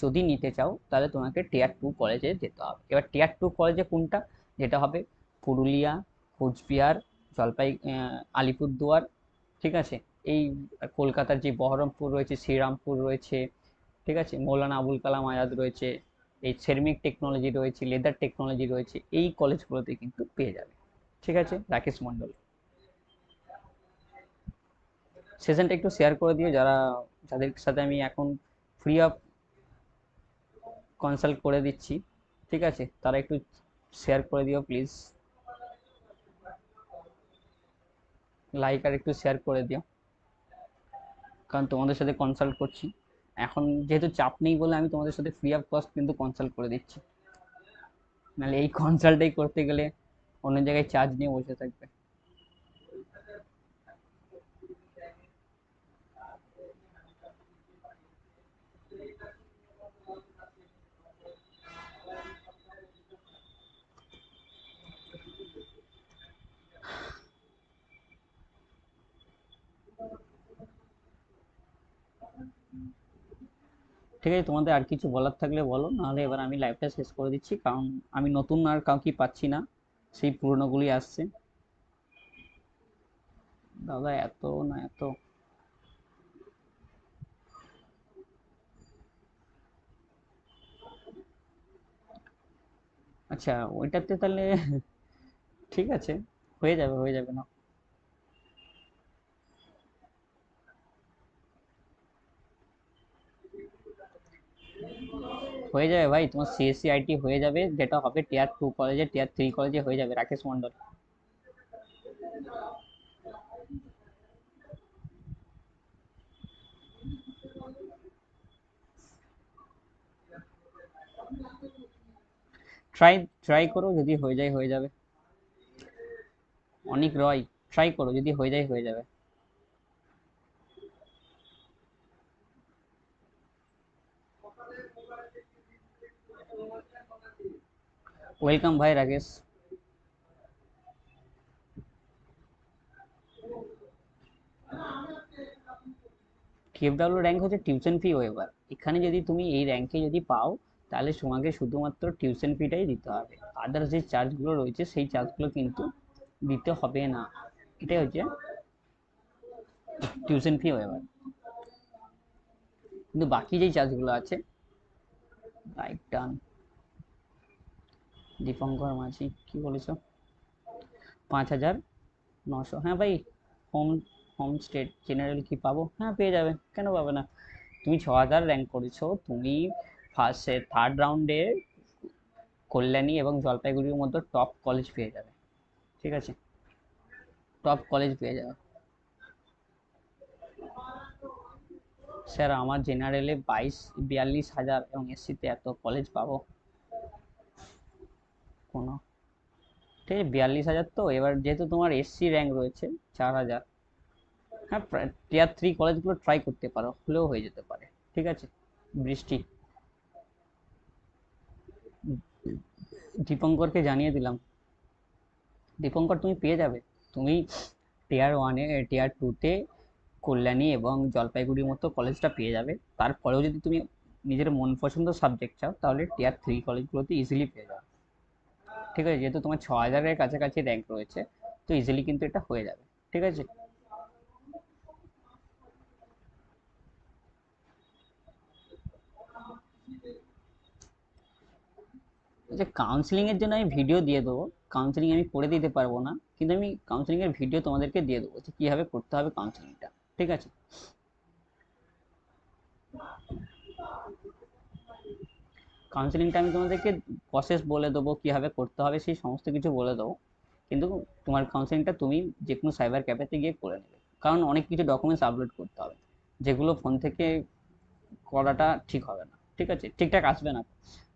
যদি নিতে চাও তাহলে তোমাকে টিয়ার 2 কলেজে যেতে হবে। এবার টিয়ার 2 কলেজে কোনটা, যেটা হবে পুরুলিয়া, কোচবিহার, আলিপুরদুয়ার, ঠিক আছে, এই কলকাতার যে বহরমপুর রয়েছে, শ্রীরামপুর রয়েছে, ঠিক আছে, মৌলানা আবুল কালাম আজাদ রয়েছে, এই সেরামিক টেকনোলজি রয়েছে, লেদার টেকনোলজি রয়েছে, এই কলেজগুলোতে কিন্তু পেয়ে যাবে। ঠিক আছে রাকেশ মণ্ডল, সেশনটা একটু শেয়ার করে দিও যাদের সাথে আমি এখন ফ্রি অফ কনসাল্ট করে দিচ্ছি, ঠিক আছে, তারা একটু শেয়ার করে দিও প্লিজ, লাইক আর একটু শেয়ার করে দিও, কারণ তোমাদের সাথে কনসাল্ট করছি এখন, যেহেতু চাপ নেই বলে আমি তোমাদের সাথে ফ্রি অফ কস্ট কিন্তু কনসাল্ট করে দিচ্ছি, নাহলে এই কনসাল্টটাই করতে গেলে অন্য জায়গায় চার্জ নিয়ে বসে থাকবে। ঠিক আছে, তোমাদের আর কিছু বলার থাকলে বলো, নাহলে এবার আমি লাইভটা শেষ করে দিচ্ছি, কারণ আমি নতুন আর কাউকে পাচ্ছি না, সেই পুরনোগুলি আসছে। দাদা এত না এত, আচ্ছা ওইটাতে তাহলে ঠিক আছে, হয়ে যাবে না, হয়ে যাবে ভাই, তোমার সিএসসি আইটি হয়ে যাবে, যেটা হবে টিয়ার 2 কলেজে, টিয়ার 3 কলেজে হয়ে যাবে রাকেশ মন্ডল। ট্রাই ট্রাই করো, যদি হয়ে যায় হয়ে যাবে। অনেক রয়, ট্রাই করো, যদি হয়ে যায় হয়ে যাবে। ওয়েলকাম ভাই রাকেশ। কেএফডব্লিউ র্যাঙ্ক হচ্ছে টিউশন ফি ওয়েভার, এখানে যদি তুমি এই র্যাঙ্কে যদি পাও তাহলে তোমাকে শুধুমাত্র টিউশন ফিটাই দিতে হবে, আদার্স যে চার্জগুলো রয়েছে সেই চার্জগুলো কিন্তু দিতে হবে না, এটাই হচ্ছে টিউশন ফি ওয়েভার। কিন্তু বাকি যেই চার্জগুলো আছে, লাইক ডান, দীপঙ্কর মাঝি কি বলেছ, 5,900, হ্যাঁ ভাই, হোম হোম স্টেট জেনারেল কি পাবো, হ্যাঁ পেয়ে যাবে, কেন পাবে না, তুমি 6,000 র্যাঙ্ক করেছো, তুমি ফার্স্টে থার্ড রাউন্ডে কল্যাণী এবং জলপাইগুড়ির মধ্যে টপ কলেজ পেয়ে যাবে, ঠিক আছে, টপ কলেজ পেয়ে যাবে। স্যার আমার জেনারেলে 42,000 এবং এসসিতে এত কলেজ পাবো কোনো, ঠিক আছে 42,000, তো এবার যেহেতু তোমার এসসি র্যাঙ্ক রয়েছে 4,000, হ্যাঁ টিয়ার 3 কলেজগুলো ট্রাই করতে পারো, হলেও হয়ে যেতে পারে, ঠিক আছে। বৃষ্টি, দীপঙ্করকে জানিয়ে দিলাম, দীপঙ্কর তুমি পেয়ে যাবে, তুমি টিয়ার 1-এ টিয়ার 2-তে কল্যাণী এবং জলপাইগুড়ির মতো কলেজটা পেয়ে যাবে, তারপরেও যদি তুমি নিজের মন পছন্দ সাবজেক্ট চাও তাহলে টিয়ার 3 কলেজগুলোতে ইজিলি পেয়ে যাবে, ঠিক আছে, যেহেতু তোমার 6,000-এর কাছাকাছি র্যাঙ্ক রয়েছে, তো ইজিলি কিন্তু এটা হয়ে যাবে, ঠিক আছে। যে কাউন্সিলিং এর জন্য আমি ভিডিও দিয়ে দেবো, কাউন্সিলিং আমি করে দিতে পারবো না, কিন্তু আমি কাউন্সিলিং এর ভিডিও তোমাদেরকে দিয়ে দেবো যে কিভাবে করতে হবে কাউন্সিলিংটা, ঠিক আছে। কাউন্সিলিংটা আমি তোমাদেরকে প্রসেস বলে দেবো, কিভাবে করতে হবে সেই সমস্ত কিছু বলে দেবো, কিন্তু তোমার কাউন্সিলিংটা তুমি যে কোনো সাইবার ক্যাফেতে গিয়ে করে নেবে, কারণ অনেক কিছু ডকুমেন্টস আপলোড করতে হবে, যেগুলো ফোন থেকে করাটা ঠিক হবে না, ঠিক আছে, ঠিকঠাক আসবে না,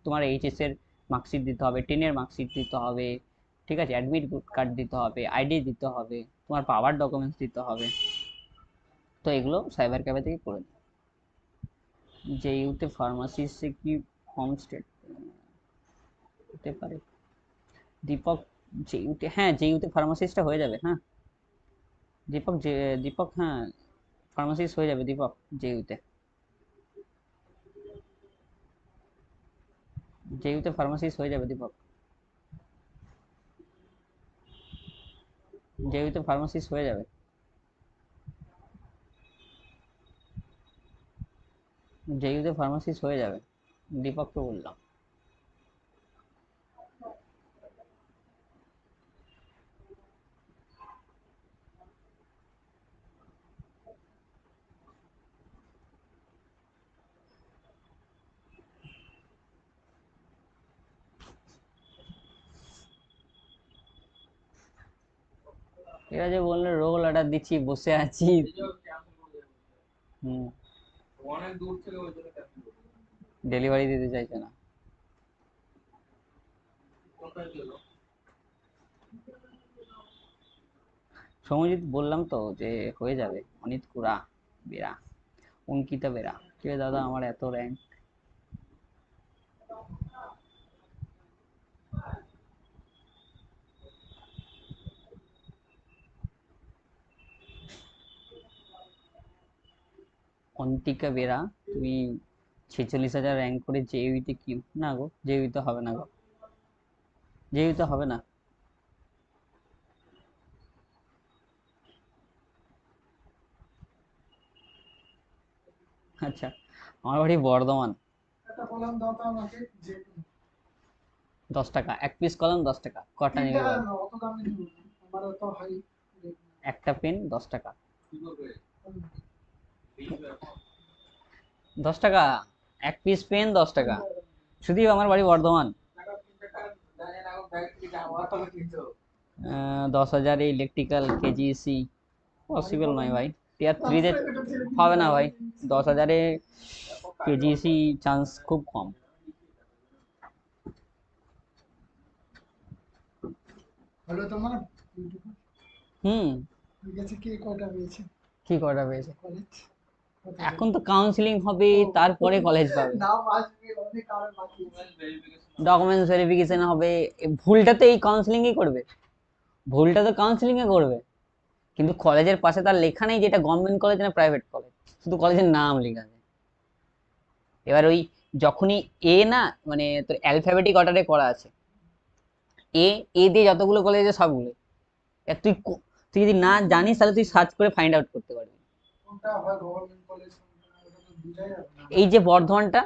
তোমার এইচএস এর মার্কশিট দিতে হবে, 10-এর মার্কশিট দিতে হবে, ঠিক আছে, অ্যাডমিট কার্ড দিতে হবে, আইডি দিতে হবে, তোমার পাওয়ার ডকুমেন্টস দিতে হবে, তো এগুলো সাইবার ক্যাফে থেকে করে নিও। যে ইউতে ফার্মাসি সে কি হোম স্টেট, হতে পারে। দীপক জেইউতে, হ্যাঁ জেইউতে ফার্মাসিস্টটা হয়ে যাবে, হ্যাঁ দীপক যে দীপক হ্যাঁ ফার্মাসিস্ট হয়ে যাবে দীপক জেইউতে, জেইউতে ফার্মাসিস্ট হয়ে যাবে দীপক, জেইউতে ফার্মাসিস্ট হয়ে যাবে, জেইউতে ফার্মাসিস্ট হয়ে যাবে, দীপককে বললাম। এরা যে বললো রোল অর্ডার দিচ্ছি বসে আছি। হুম, ডেলিভারি দিতে চাইছে না। সৌম্যজিৎ বললাম তো যে হয়ে যাবে, অনিত কুড়া বেরা, অঙ্কিতা বেরা, কে দাদা আমার এত র্যাঙ্ক। অন্তিকা বেরা, তুমি 46,000 র্যাঙ্ক করে জেইউতে কি, না গো জেইউতে হবে না গো, জেইউতে হবে না। আচ্ছা, আমার বাড়ি বর্ধমান। 10 টাকা এক পিস কলম, 10 টাকা, কটা নিবে বলো? একটা পেন 10 টাকা, 10 টাকা এক পিস পেন 10 টাকা, শুধু আমার বাড়ি বর্ধমান। 10,000 ইলেকট্রিক্যাল কেজিসি পসিবল নয় ভাই, টিয়ার 3 হবে না ভাই, 10,000 কেজিসি চান্স খুব কম। হলো তোমার হুম কি কটা পেয়েছে, এখন তো কাউন্সিলিং হবে তারপরে কলেজ পাবে, ডকুমেন্টস ভেরিফিকেশন হবে, ভুলটা তো এই কাউন্সিলিং এ করবে, ভুলটা তো কাউন্সিলিং এ করবে, কিন্তু কলেজের পাশে তার লেখা নেই যেটা গভর্নমেন্ট কলেজ না প্রাইভেট কলেজ, শুধু কলেজের নাম লেখা আছে। এবার ওই যখনই এ না, মানে তোর অ্যালফাবেটিক অর্ডারে করা আছে, এ এ দিয়ে যতগুলো কলেজ আছে সবগুলো, এবার তুই যদি না জানিস তাহলে তুই সার্চ করে ফাইন্ড আউট করতে পারবি। এই যে বর্ধমানটা,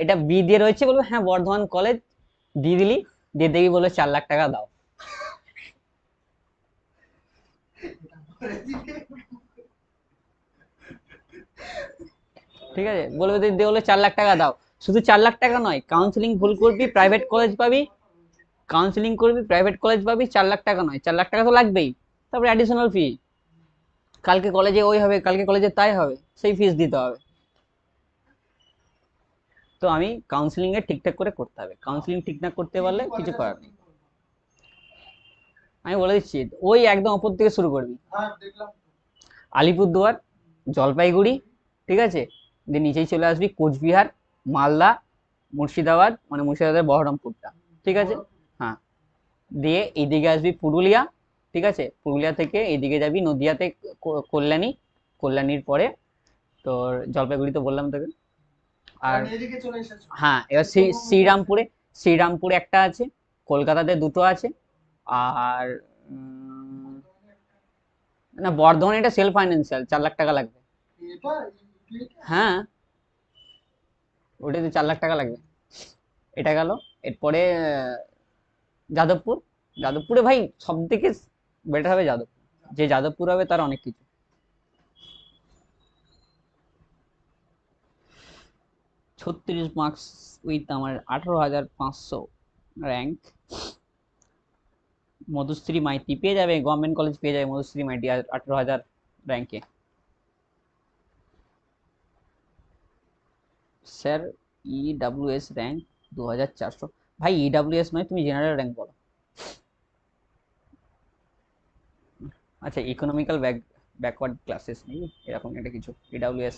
এটা বি দিয়ে রয়েছে, বলবো হ্যাঁ বর্ধমান কলেজ, দিয়ে দিলি, দিয়ে দেখবি বলে 4 লাখ টাকা দাও, ঠিক আছে বলবে দিয়ে বলে 4 লাখ টাকা দাও, শুধু 4 লাখ টাকা নয়, কাউন্সিলিং ভুল করবি প্রাইভেট কলেজ পাবি, কাউন্সিলিং করবি প্রাইভেট কলেজ পাবি, 4 লাখ টাকা নয় 4 লাখ টাকা তো লাগবেই, তারপরে অ্যাডিশনাল ফি, কালকে কলেজে ওই হবে কালকে কলেজে তাই হবে, সেই ফিস দিতে হবে। তো আমি কাউন্সিলিং এ ঠিকঠাক করে করতে হবে, কাউন্সিলিং ঠিক না করতে পারলে কিছু করার নেই। আমি বলে দিচ্ছি, ওই একদম ওপর থেকে শুরু করবি, আলিপুরদুয়ার, জলপাইগুড়ি, ঠিক আছে, দিয়ে নিচেই চলে আসবি কোচবিহার, মালদা, মুর্শিদাবাদ, মানে মুর্শিদাবাদের বহরমপুরটা, ঠিক আছে, হ্যাঁ, দিয়ে এইদিকে আসবি পুরুলিয়া, ঠিক আছে, পুরুলিয়া থেকে এইদিকে যাবি নদিয়াতে, কল্যাণী, কল্যাণীর পরে তোর জলপাইগুড়ি তো বললাম তোকে, আর হ্যাঁ এবার শ্রীরামপুরে, শ্রীরামপুরে একটা আছে, কলকাতাতে দুটো আছে, আর না বর্ধমানে এটা সেলফ ফাইন্যান্সিয়াল, 4 লাখ টাকা লাগবে, হ্যাঁ ওটাতে 4 লাখ টাকা লাগবে। এটা গেল, এরপরে যাদবপুর, যাদবপুরে ভাই সব থেকে বেটার হবে যাদবপুর, যে যাদবপুর হবে তার অনেক কিছু। 36 মার্কস উইথ আমার 18,500 র্যাঙ্ক, মধুশ্রী মাইতি পেয়ে যাবে, গভর্নমেন্ট কলেজ পেয়ে যাবে মধুশ্রী মাইতি 18,000 র্যাঙ্কে। স্যার ইডাব্লিউএস র্যাঙ্ক 2,400, ভাই ইডাব্লিউএস নয় তুমি জেনারেল র্যাঙ্ক বলো। আচ্ছা ইকোনমিক্যাল ব্যাকওয়ার্ড ক্লাসেস নেই এরকম একটা কিছু, ইডাব্লিউএস।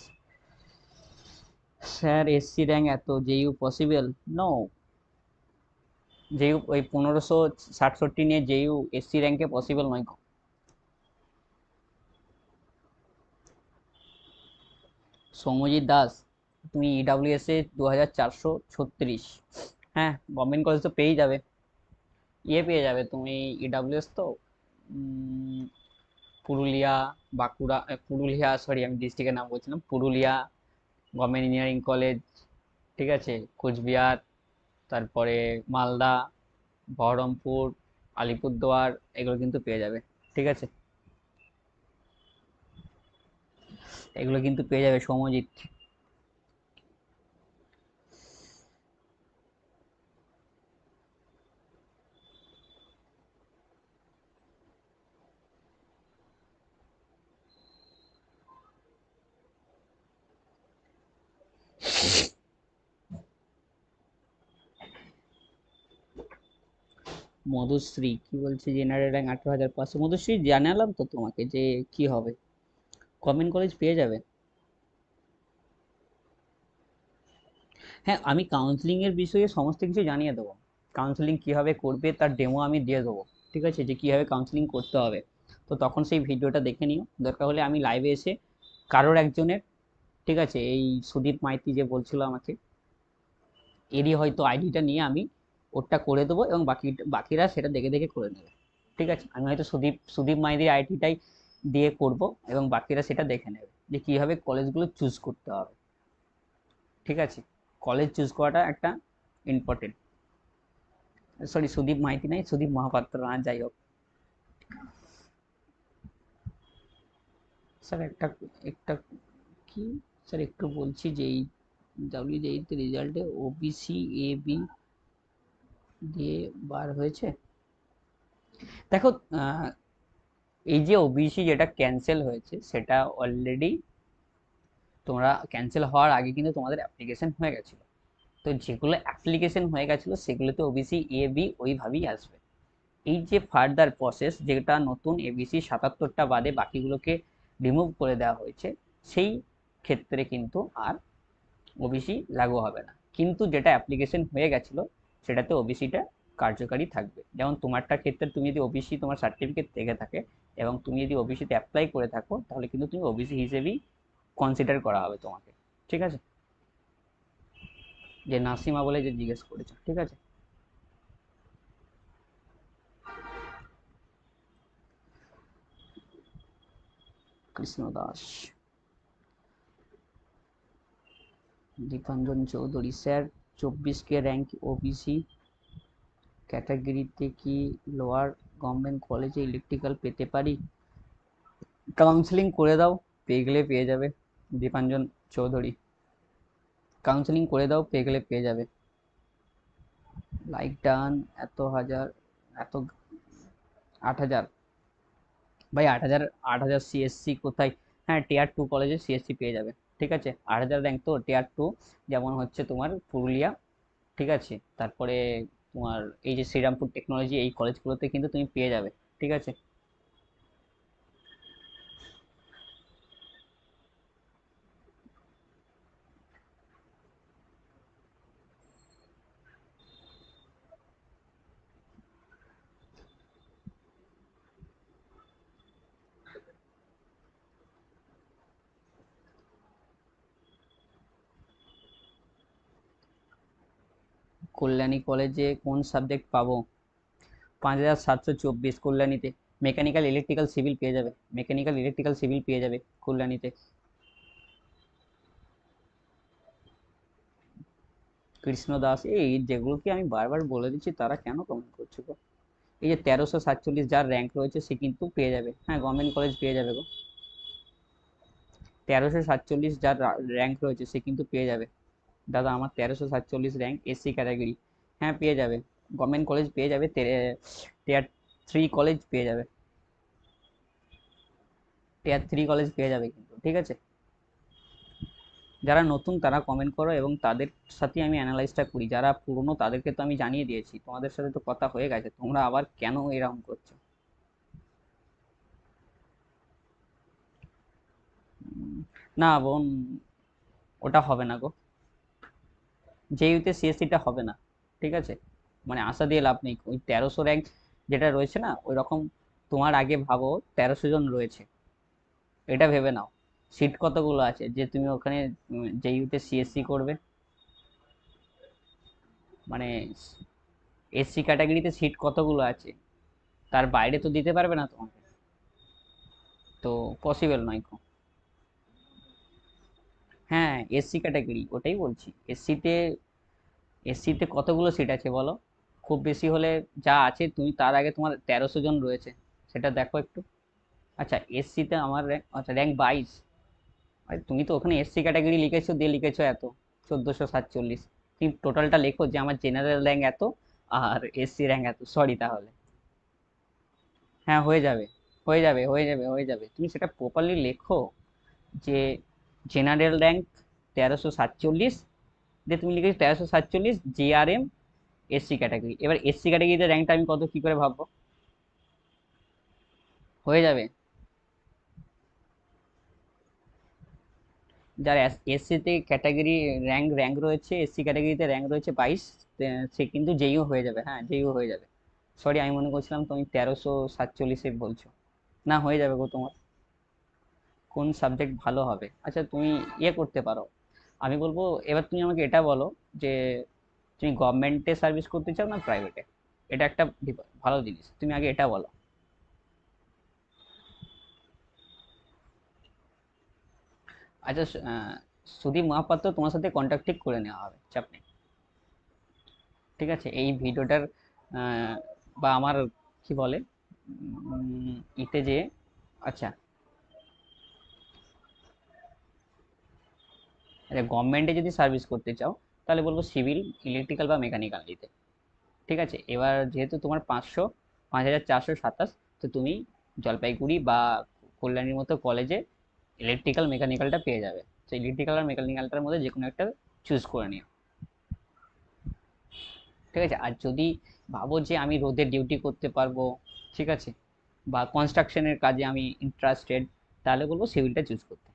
স্যার এসসি র্যাঙ্ক এত, জেইউ পসিবল, নো, যেইউ ওই 1567 নিয়ে যেইউ এসসি র্যাঙ্কে পসিবল নয়। সৌম্যজিৎ দাস, তুমি ইডাব্লিউএস এ 2436, হ্যাঁ গভর্নমেন্ট কলেজ তো পেয়েই যাবে। পেয়ে যাবে তুমি, ইডাব্লিউএস তো পুরুলিয়া, বাঁকুড়া, পুরুলিয়া সরি আমি ডিস্ট্রিক্টের নাম বলছিলাম, পুরুলিয়া গভর্নমেন্ট ইঞ্জিনিয়ারিং কলেজ, ঠিক আছে, কোচবিহার, তারপরে মালদা, বহরমপুর, আলিপুরদুয়ার, এগুলো কিন্তু পেয়ে যাবে। ঠিক আছে, এগুলো কিন্তু পেয়ে যাবে সৌম্যজিৎ। মধুশ্রী কি বলছে, জেনারেল র্যাঙ্ক 18,500। মধুশ্রী জানালাম তো তোমাকে যে কি হবে, গভর্নমেন্ট কলেজ পেয়ে যাবে। হ্যাঁ আমি কাউন্সিলিং এর বিষয়ে সমস্ত কিছু জানিয়ে দেবো, কাউন্সিলিং কিভাবে করবে তার ডেমো আমি দিয়ে দেবো। ঠিক আছে, যে কিভাবে কাউন্সিলিং করতে হবে, তো তখন সেই ভিডিওটা দেখে নিও, দরকার হলে আমি লাইভে এসে কারোর একজনের, ঠিক আছে, এই সুদীপ মাইতি যে বলছিল আমাকে, এরই হয়তো আইডিটা নিয়ে আমি ওটা করে দেবো, এবং বাকিরা সেটা দেখে দেখে করে নেবে। ঠিক আছে, আমি হয়তো সুদীপ মাইতির আইডিটাই দিয়ে করব, এবং বাকিরা সেটা দেখে নেবে যে কিভাবে কলেজগুলো চুজ করতে হবে। ঠিক আছে, কলেজ চুজ করাটা একটা ইম্পর্টেন্ট। সরি সুদীপ মাইতি নাই, সুদীপ মহাপাত্র, আর যাই হোক। স্যার একটা একটা কি, স্যার একটু বলছি যে এই ডাব্লিউজেইতে রেজাল্টে ওবিসি এ বি দিয়ে বার হয়েছে। দেখো, এই যে ওবিসি যেটা ক্যান্সেল হয়েছে সেটা অলরেডি, তোমরা ক্যান্সেল হওয়ার আগে কিন্তু তোমাদের অ্যাপ্লিকেশন হয়ে গেছিল, তো যেগুলো অ্যাপ্লিকেশন হয়ে গেছিলো সেগুলোতে ওবিসি এ বি ওইভাবেই আসবে। এই যে ফার্দার প্রসেস, যেটা নতুন এবিসি 77টা বাদে বাকিগুলোকে রিমুভ করে দেওয়া হয়েছে, সেই ক্ষেত্রে কিন্তু আর ওবিসি লাগু হবে না, কিন্তু যেটা অ্যাপ্লিকেশন হয়ে গেছিল সেটাতে ওবিসিটা কার্যকারী থাকবে। যেমন তোমারটার ক্ষেত্রে তুমি যদি ওবিসি তোমার সার্টিফিকেট থেকে থাকে এবং তুমি যদি ওবিসিতে অ্যাপ্লাই করে থাকো, তাহলে কিন্তু তুমি ওবিসি হিসেবেই কনসিডার করা হবে তোমাকে। ঠিক আছে, যে নাসিমা বলে যে জিজ্ঞেস করেছো। ঠিক আছে, Krishna Das, Dipanjan Chowdhury, sir 24K rank OBC ক্যাটাগরিতে কি লোয়ার গভর্নমেন্ট কলেজে ইলেকট্রিক্যাল পেতে পারি? কাউন্সিলিং করে দাও, পেয়ে গেলে পেয়ে যাবে। দীপাঞ্জন চৌধুরী, কাউন্সিলিং করে দাও, পেয়ে গেলে পেয়ে যাবে। লাইক ডান, এত হাজার, এত 8,000, ভাই 8,000, 8,000 সিএসসি কোথায়? হ্যাঁ টিয়ার 2 কলেজে সিএসসি পেয়ে যাবে। ঠিক আছে, 8,000 র্যাঙ্ক তো টিয়ার 2, যেমন হচ্ছে তোমার পুরুলিয়া, ঠিক আছে, তারপরে তোমার এই যে শ্রীরামপুর টেকনোলজি, এই কলেজগুলোতে কিন্তু তুমি পেয়ে যাবে। ঠিক আছে, কল্যাণী কলেজে কোন সাবজেক্ট পাবো? 5,724 কল্যাণীতে। মেকানিক্যাল ইলেকট্রিক্যাল সিভিল পেয়ে যাবে, মেকানিক্যাল ইলেকট্রিক্যাল সিভিল পেয়ে যাবে কল্যাণীতে। কৃষ্ণ দাস, এই যেগুলোকে আমি বারবার বলে দিচ্ছি তারা কেন কমেন্ট করছো গো? এই যে 1347 যার র্যাঙ্ক রয়েছে সে কিন্তু পেয়ে যাবে, হ্যাঁ গভর্নমেন্ট কলেজ পেয়ে যাবে গো। 1347 যার র্যাঙ্ক রয়েছে সে কিন্তু পেয়ে যাবে। দাদা আমার 1347 র্যাঙ্ক, এসসি ক্যাটাগরি, হ্যাঁ পেয়ে যাবে, গভর্নমেন্ট কলেজ পেয়ে যাবে, টিয়ার 3 কলেজ পেয়ে যাবে, টিয়ার 3 কলেজ পেয়ে যাবে কিন্তু। ঠিক আছে, যারা নতুন তারা কমেন্ট করো এবং তাদের সাথে আমি অ্যানালাইজটা করি, যারা পুরনো তাদেরকে তো আমি জানিয়ে দিয়েছি, তোমাদের সাথে তো কথা হয়ে গেছে, তোমরা আবার কেন এরকম করছো? না বোন, ওটা হবে না গো, জেইউতে সিএসসিটা হবে না। ঠিক আছে, মানে আশা দিয়ে লাভ নেই। ওই 1300 র্যাঙ্ক যেটা রয়েছে না, ওই রকম তোমার আগে ভাবো 1300 জন রয়েছে, এটা ভেবে নাও সিট কতগুলো আছে যে তুমি ওখানে জেইউতে সিএসসি করবে। মানে এসসি ক্যাটাগরিতে সিট কতগুলো আছে, তার বাইরে তো দিতে পারবে না তোমাকে, তো পসিবল নয় কো। হ্যাঁ, এসসি ক্যাটাগরি ওটাই বলছি। এসসিতে কতগুলো সিট আছে বলো? খুব বেশি হলে যা আছে, তুমি তার আগে তোমার 1300 জন রয়েছে, সেটা দেখো একটু। আচ্ছা, এসসিতে আমার র্যাঙ্ক, আচ্ছা র্যাঙ্ক 22। আরে তুমি তো ওখানে এসসি ক্যাটাগরি লিখেছো, দিয়ে লিখেছো এত 1447। তুমি টোটালটা লেখো যে আমার জেনারেল র্যাঙ্ক এত আর এসসি র্যাঙ্ক এত, সরি তাহলে। হ্যাঁ, হয়ে যাবে, হয়ে যাবে, তুমি সেটা প্রপারলি লেখো যে জেনারেল র্যাঙ্ক 1347, দিয়ে তুমি লিখেছো 1347 জিআরএম এসসি ক্যাটাগরি। এবার এসসি ক্যাটাগরিতে র্যাঙ্কটা আমি কত কি করে ভাববো? হয়ে যাবে। যার এসসিতে ক্যাটাগরি র্যাঙ্ক রয়েছে, এসসি ক্যাটাগরিতে র্যাঙ্ক রয়েছে 22, সে কিন্তু জেইও হয়ে যাবে, হ্যাঁ জেইও হয়ে যাবে। সরি, আমি মনে করছিলাম তুমি 1347 বলছো। না, হয়ে যাবে গো তোমার। কোন সাবজেক্ট ভালো হবে? আচ্ছা তুমি ইয়ে করতে পারো, আমি বলবো এবার তুমি আমাকে এটা বলো যে তুমি গভর্নমেন্টে সার্ভিস করতে চাও না প্রাইভেটে। এটা একটা ভালো জিনিস, তুমি আগে এটা বলো। আচ্ছা, সুদীপ মহাপাত্র তোমার সাথে কন্ট্যাক্ট ঠিক করে নেওয়া হবে, চাপ নেই। ঠিক আছে, এই ভিডিওটার আহ, বা আমার কি বলে ইতে যে, আচ্ছা, আচ্ছা গভর্নমেন্টে যদি সার্ভিস করতে চাও তাহলে বলবো সিভিল, ইলেকট্রিক্যাল বা মেকানিক্যাল নিতে। ঠিক আছে, এবার যেহেতু তোমার 5427, তো তুমি জলপাইগুড়ি বা কল্যাণীর মতো কলেজে ইলেকট্রিক্যাল মেকানিক্যালটা পেয়ে যাবে। তো ইলেকট্রিক্যাল আর মেকানিক্যালটার মধ্যে যে কোনো একটা চুজ করে নিও। ঠিক আছে, আর যদি ভাবো যে আমি রোদের ডিউটি করতে পারবো, ঠিক আছে, বা কনস্ট্রাকশনের কাজে আমি ইন্টারেস্টেড, তাহলে বলবো সিভিলটা চুজ করতে।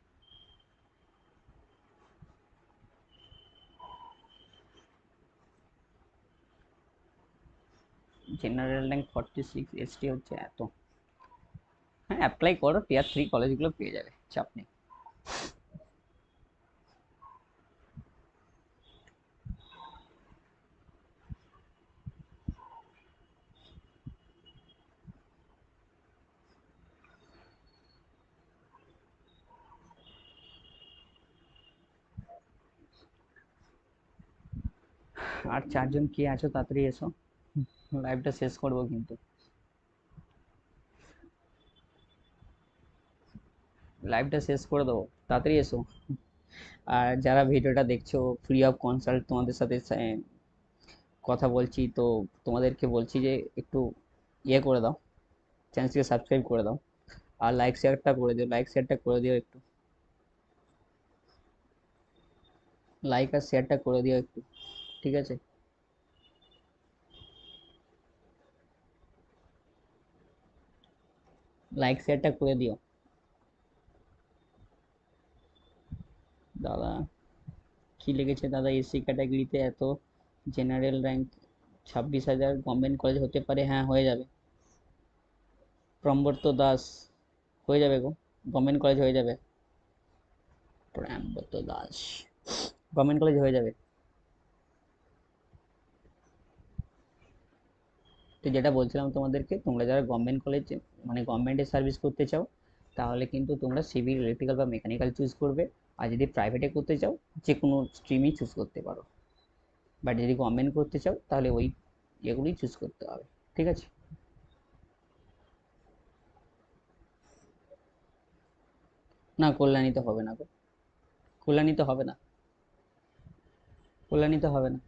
জেনারেল র্যাঙ্ক 46, এসটি হচ্ছে এত। হ্যাঁ, অ্যাপ্লাই করো, টিয়ার 3 কলেজগুলো পেয়ে যাবে, চাপ নেই। আর 4 জন কে আছো, তাড়াতাড়ি এসো, লাইভটা শেষ করবো কিন্তু। লাইভটা শেষ করে দেবো, তাড়াতাড়ি এসো। আর যারা ভিডিওটা দেখছো, ফ্রি অফ কনসাল্ট তোমাদের সাথে কথা বলছি, তো তোমাদেরকে বলছি যে একটু ইয়ে করে দাও, চ্যানেলটিকে সাবস্ক্রাইব করে দাও, আর লাইক শেয়ারটা করে দিও একটু। লাইক আর শেয়ারটা করে দিও একটু, ঠিক আছে। লাইক শেয়ারটা করে দিও। দাদা কি লিখেছে দাদা, এসসি ক্যাটাগরিতে এত, জেনারেল র্যাঙ্ক 26,000, গভর্নমেন্ট কলেজ হতে পারে, হ্যাঁ হয়ে যাবে। প্রম্বর্ত দাস, হয়ে যাবে গো, গভর্নমেন্ট কলেজ হয়ে যাবে। প্রম্বর্ত দাস, গভর্নমেন্ট কলেজ হয়ে যাবে। তো যেটা বলছিলাম তোমাদেরকে, তোমরা যারা গভর্নমেন্ট কলেজে মানে গভর্নমেন্টে সার্ভিস করতে চাও, তাহলে কিন্তু তোমরা সিভিল, ইলেকট্রিক্যাল বা মেকানিক্যাল চুজ করবে। আর যদি প্রাইভেটে করতে চাও, যে কোনো স্ট্রিমই চুজ করতে পারো। বাট যদি গভর্নমেন্ট করতে চাও তাহলে ওই এগুলোই চুজ করতে হবে। ঠিক আছে। না, কল্যাণীতে হবে না গো, কল্যাণীতে হবে না, কল্যাণীতে হবে না,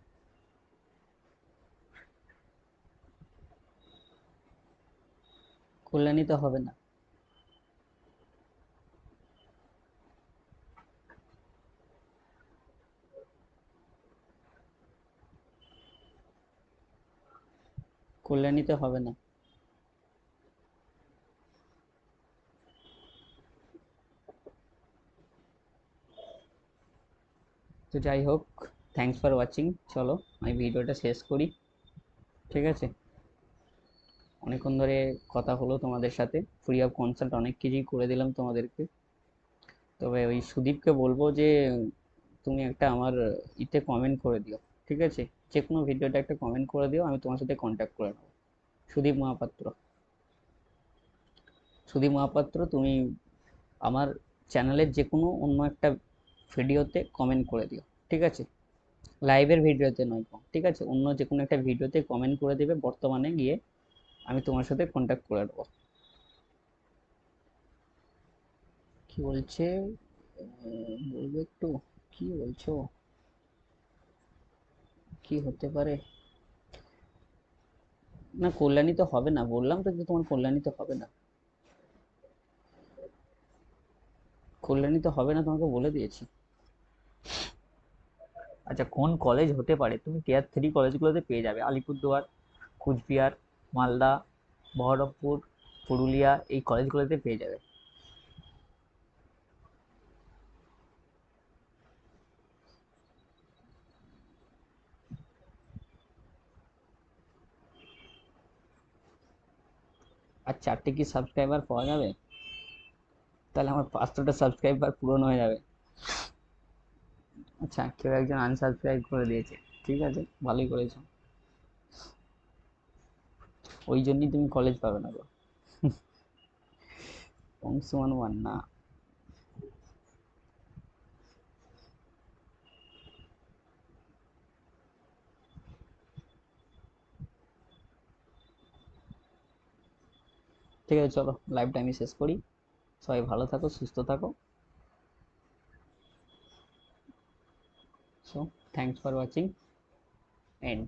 কল্যাণীতে হবে না, কল্যাণীতে হবে না। তো যাই হোক, থ্যাংকস ফর ওয়াচিং, চলো আমি ভিডিওটা শেষ করি। ঠিক আছে, অনেকক্ষণ ধরে কথা হলো তোমাদের সাথে, ফ্রি অফ কনসাল্ট অনেক কিছুই করে দিলাম তোমাদেরকে। তবে ওই সুদীপকে বলবো যে তুমি একটা আমার ইতে কমেন্ট করে দিও, ঠিক আছে, যে কোনো ভিডিওটা একটা কমেন্ট করে দিও, আমি তোমার সাথে কন্ট্যাক্ট করে নেবো। সুদীপ মহাপাত্র, সুদীপ মহাপাত্র, তুমি আমার চ্যানেলের যে কোনো অন্য একটা ভিডিওতে কমেন্ট করে দিও, ঠিক আছে, লাইভের ভিডিওতে নয়, ঠিক আছে, অন্য যে কোনো একটা ভিডিওতে কমেন্ট করে দেবে বর্তমানে গিয়ে, আমি তোমার সাথে কন্ট্যাক্ট করে নেবো। কি বলছে বলবে একটু, কি বলছো, কি হতে পারে? না কল্যাণী তো হবে না, বললাম তো যে তোমার কল্যাণী তো হবে না, কল্যাণী তো হবে না, তোমাকে বলে দিয়েছি। আচ্ছা কোন কলেজ হতে পারে, তুমি টিয়ার 3 কলেজগুলোতে পেয়ে যাবে, আলিপুরদুয়ার, কুচবিহার, মালদা, বহরমপুর, পুরুলিয়া, এই কলেজগুলোতে পেয়ে যাবে। আর 4টে কি সাবস্ক্রাইবার পাওয়া যাবে? তাহলে আমার 500টা সাবস্ক্রাইবার পূরণ হয়ে যাবে। আচ্ছা কেউ একজন আনসাবস্ক্রাইব করে দিয়েছে, ঠিক আছে, ভালোই করেছো, ওই জন্যই তুমি কলেজ পাবে না গো। অংশুমান মান্না, ঠিক আছে চলো লাইভটা আমি শেষ করি, সবাই ভালো থাকো, সুস্থ থাকো। So thanks for watching and.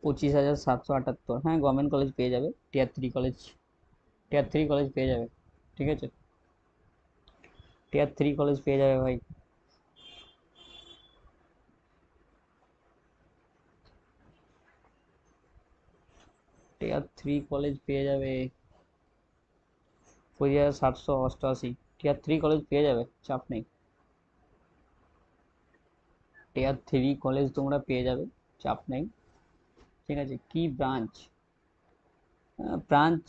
25,778, হ্যাঁ গভর্নমেন্ট কলেজ পেয়ে যাবে, টিয়ার 3 কলেজ, টিয়ার 3 কলেজ পেয়ে যাবে, ঠিক আছে, টিয়ার 3 কলেজ পেয়ে যাবে ভাই। টিয়ার 3 কলেজ পেয়ে যাবে, 25,788, টিয়ার 3 কলেজ পেয়ে যাবে, চাপ নেই, টিয়ার 3 কলেজ তোমরা পেয়ে যাবে, চাপ নেই, ঠিক আছে। কি ব্রাঞ্চ? ব্রাঞ্চ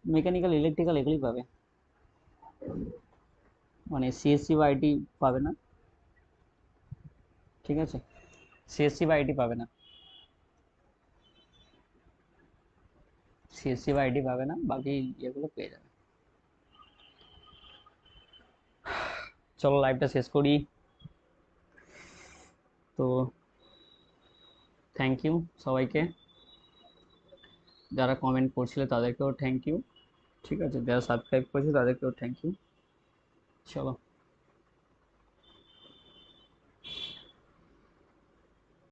মেকানিক্যাল, ইলেকট্রিক্যাল এগুলোই পাবে, মানে সিএসসি বা আইটি পাবে না, ঠিক আছে, সিএসসি বা আইটি পাবে না, সিএসসি বা আইটি পাবে না, বাকি ইয়েগুলো পেয়ে যাবে। চলো লাইভটা শেষ করি। তো থ্যাংক ইউ সবাইকে, যারা কমেন্ট করছিলে তাদেরকেও থ্যাংক ইউ, ঠিক আছে, যারা সাবস্ক্রাইব করেছে তাদেরকেও থ্যাংক ইউ। চলো।